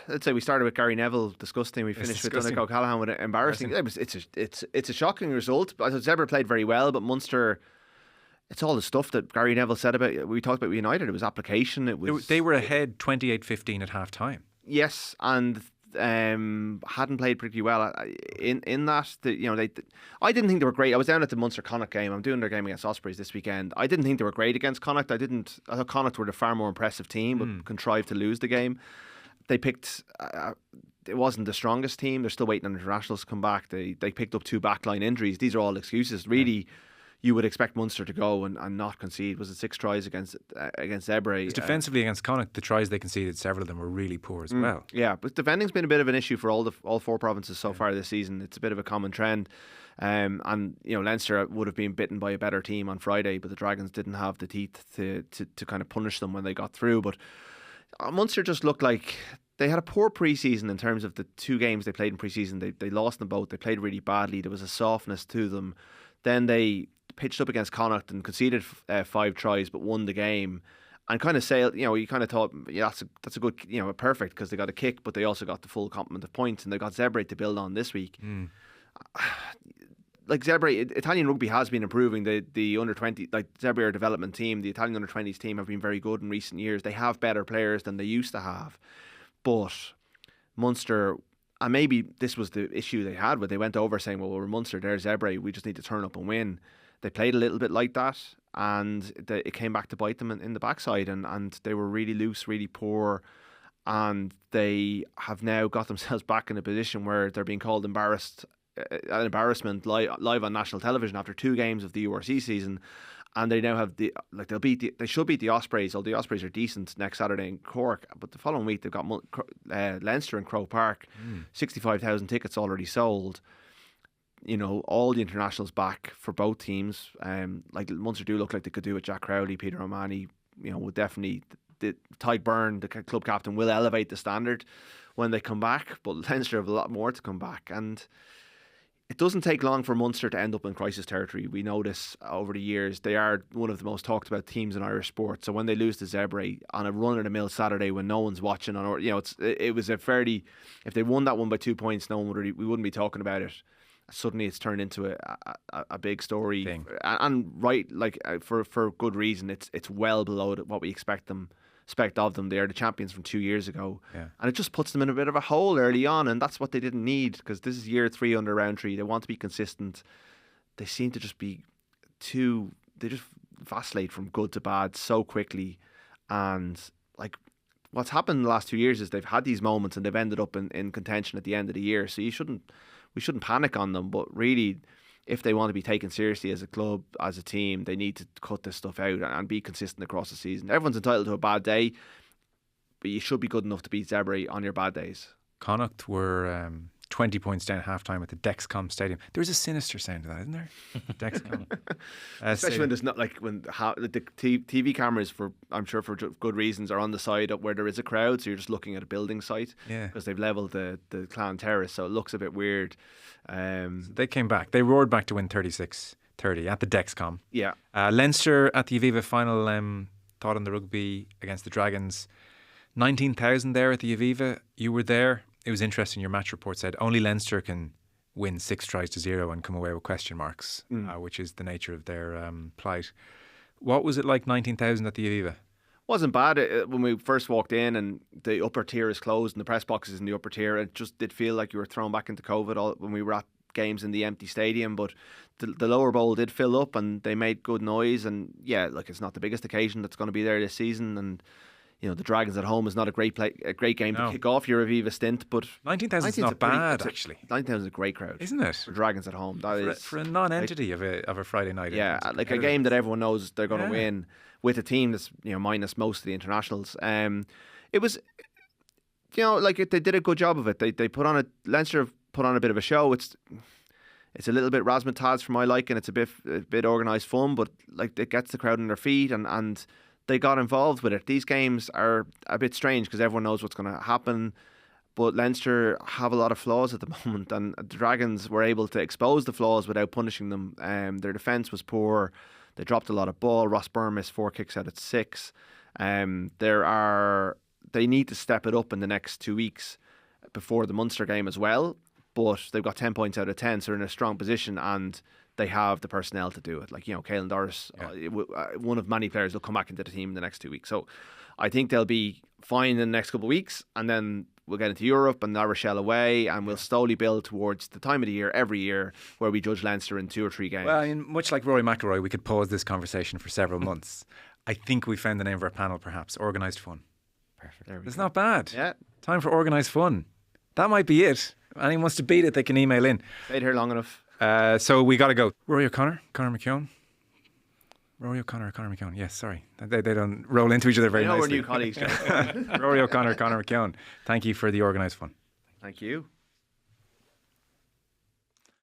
I'd say we started with Gary Neville, disgusting. We It's finished with disgusting. Donncha O'Callaghan with an embarrassing. It's a shocking result. I thought Zebra played very well, but Munster. It's all the stuff that Gary Neville said about. We talked about United. It was application. It was They were ahead 28-15 at half-time. yes, and hadn't played pretty well in that. I didn't think they were great. I was down at the Munster Connacht game. I'm doing their game against Ospreys this weekend. I didn't think they were great against Connacht. I thought Connacht were the far more impressive team, but contrived to lose the game. They picked. It wasn't the strongest team. They're still waiting on internationals to come back. They picked up 2 backline injuries. These are all excuses. Really, you would expect Munster to go and not concede. Was it 6 tries against Zebra? Defensively against Connacht, the tries they conceded, several of them were really poor as well. Yeah, but defending's been a bit of an issue for all 4 provinces so far this season. It's a bit of a common trend. And Leinster would have been bitten by a better team on Friday, but the Dragons didn't have the teeth to kind of punish them when they got through. But Munster just looked like they had a poor pre-season in terms of the 2 games they played in pre-season. They lost them both. They played really badly. There was a softness to them. Then they pitched up against Connacht and conceded 5 tries, but won the game. And kind of sailed. You kind of thought, yeah, that's a good, perfect, because they got a kick, but they also got the full complement of points, and they got Zebra to build on this week. Like Zebra, Italian rugby has been improving. The under 20, like Zebra, development team, the Italian under 20s team have been very good in recent years. They have better players than they used to have, but Munster, and maybe this was the issue they had, where they went over saying, well, we're Munster, they're Zebra, we just need to turn up and win. They played a little bit like that, and it came back to bite them in the backside, and they were really loose, really poor, and they have now got themselves back in a position where they're being called an embarrassment live on national television after 2 games of the URC season, and they now have they should beat the Ospreys. Although the Ospreys are decent next Saturday in Cork, but the following week they've got Leinster in Croke Park. 65,000 tickets already sold. All the internationals back for both teams. Like Munster do look like they could do it. Jack Crowley, Peter O'Mahony, would definitely. Tyke Byrne, the club captain, will elevate the standard when they come back. But Leinster have a lot more to come back, and it doesn't take long for Munster to end up in crisis territory. We know this over the years. They are one of the most talked about teams in Irish sport. So when they lose to Zebra on a run-of-the-mill Saturday when no one's watching, it was a fairly. If they won that one by 2 points, we wouldn't be talking about it. Suddenly, it's turned into a big story, and right, like for good reason. It's well below what we expect of them. They are the champions from 2 years ago, and it just puts them in a bit of a hole early on, and that's what they didn't need, because this is year 3 under round 3. They want to be consistent. They seem to just be they just vacillate from good to bad so quickly, and like what's happened in the last 2 years is they've had these moments and they've ended up in contention at the end of the year. So we shouldn't panic on them, but really, if they want to be taken seriously as a club, as a team, they need to cut this stuff out and be consistent across the season. Everyone's entitled to a bad day, but you should be good enough to beat Zebra on your bad days. Connacht were 20 points down at half-time at the Dexcom Stadium. There's a sinister sound to that, isn't there? Dexcom. Especially when there's not, like, when the TV cameras, I'm sure for good reasons, are on the side up where there is a crowd, so you're just looking at a building site, because they've levelled the Clan Terrace, so it looks a bit weird. They came back. They roared back to win 36-30 at the Dexcom. Yeah. Leinster at the Aviva final, thought on the rugby against the Dragons. 19,000 there at the Aviva. You were there. It was interesting. Your match report said only Leinster can win 6 tries to 0 and come away with question marks, which is the nature of their plight. What was it like, 19,000 at the Aviva? Wasn't bad when we first walked in and the upper tier is closed and the press box is in the upper tier. It just did feel like you were thrown back into COVID when we were at games in the empty stadium. But the lower bowl did fill up and they made good noise. And yeah, look, it's not the biggest occasion that's going to be there this season. And you know, the Dragons at home is not a great game to kick off your Aviva stint. But 19,000 is not bad, actually. 19,000 is a great crowd, isn't it? For Dragons at home, for a non-entity of a Friday night. Yeah, like a game that everyone knows they're going to win, with a team that's, you know, minus most of the internationals. It was, you know, like they did a good job of it. They put on Leinster put on a bit of a show. It's a little bit razzmatazz for my liking. It's a bit organised fun, but like it gets the crowd on their feet and they got involved with it. These games are a bit strange because everyone knows what's going to happen, but Leinster have a lot of flaws at the moment, and the Dragons were able to expose the flaws without punishing them. Their defence was poor. They dropped a lot of ball. Ross Byrne missed 4 kicks out of 6. They need to step it up in the next 2 weeks before the Munster game as well, but they've got 10 points out of 10, so they're in a strong position and they have the personnel to do it. Like, you know, Caelan Doris, one of many players, will come back into the team in the next 2 weeks. So I think they'll be fine in the next couple of weeks, and then we'll get into Europe and La Rochelle away, and we'll slowly build towards the time of the year, every year, where we judge Leinster in 2 or 3 games. Well, I mean, much like Rory McIlroy, we could pause this conversation for several months. I think we found the name of our panel, perhaps. Organised fun. Perfect. It's not bad. Yeah. Time for organised fun. That might be it. Anyone wants to beat it, they can email in. Stayed here long enough. So we got to go. Rory O'Connor, Conor McKeown. Rory O'Connor, Conor McKeown. Yes, sorry. They don't roll into each other very nicely. I know we're new colleagues. Rory O'Connor, Conor McKeown. Thank you for the organised fun. Thank you.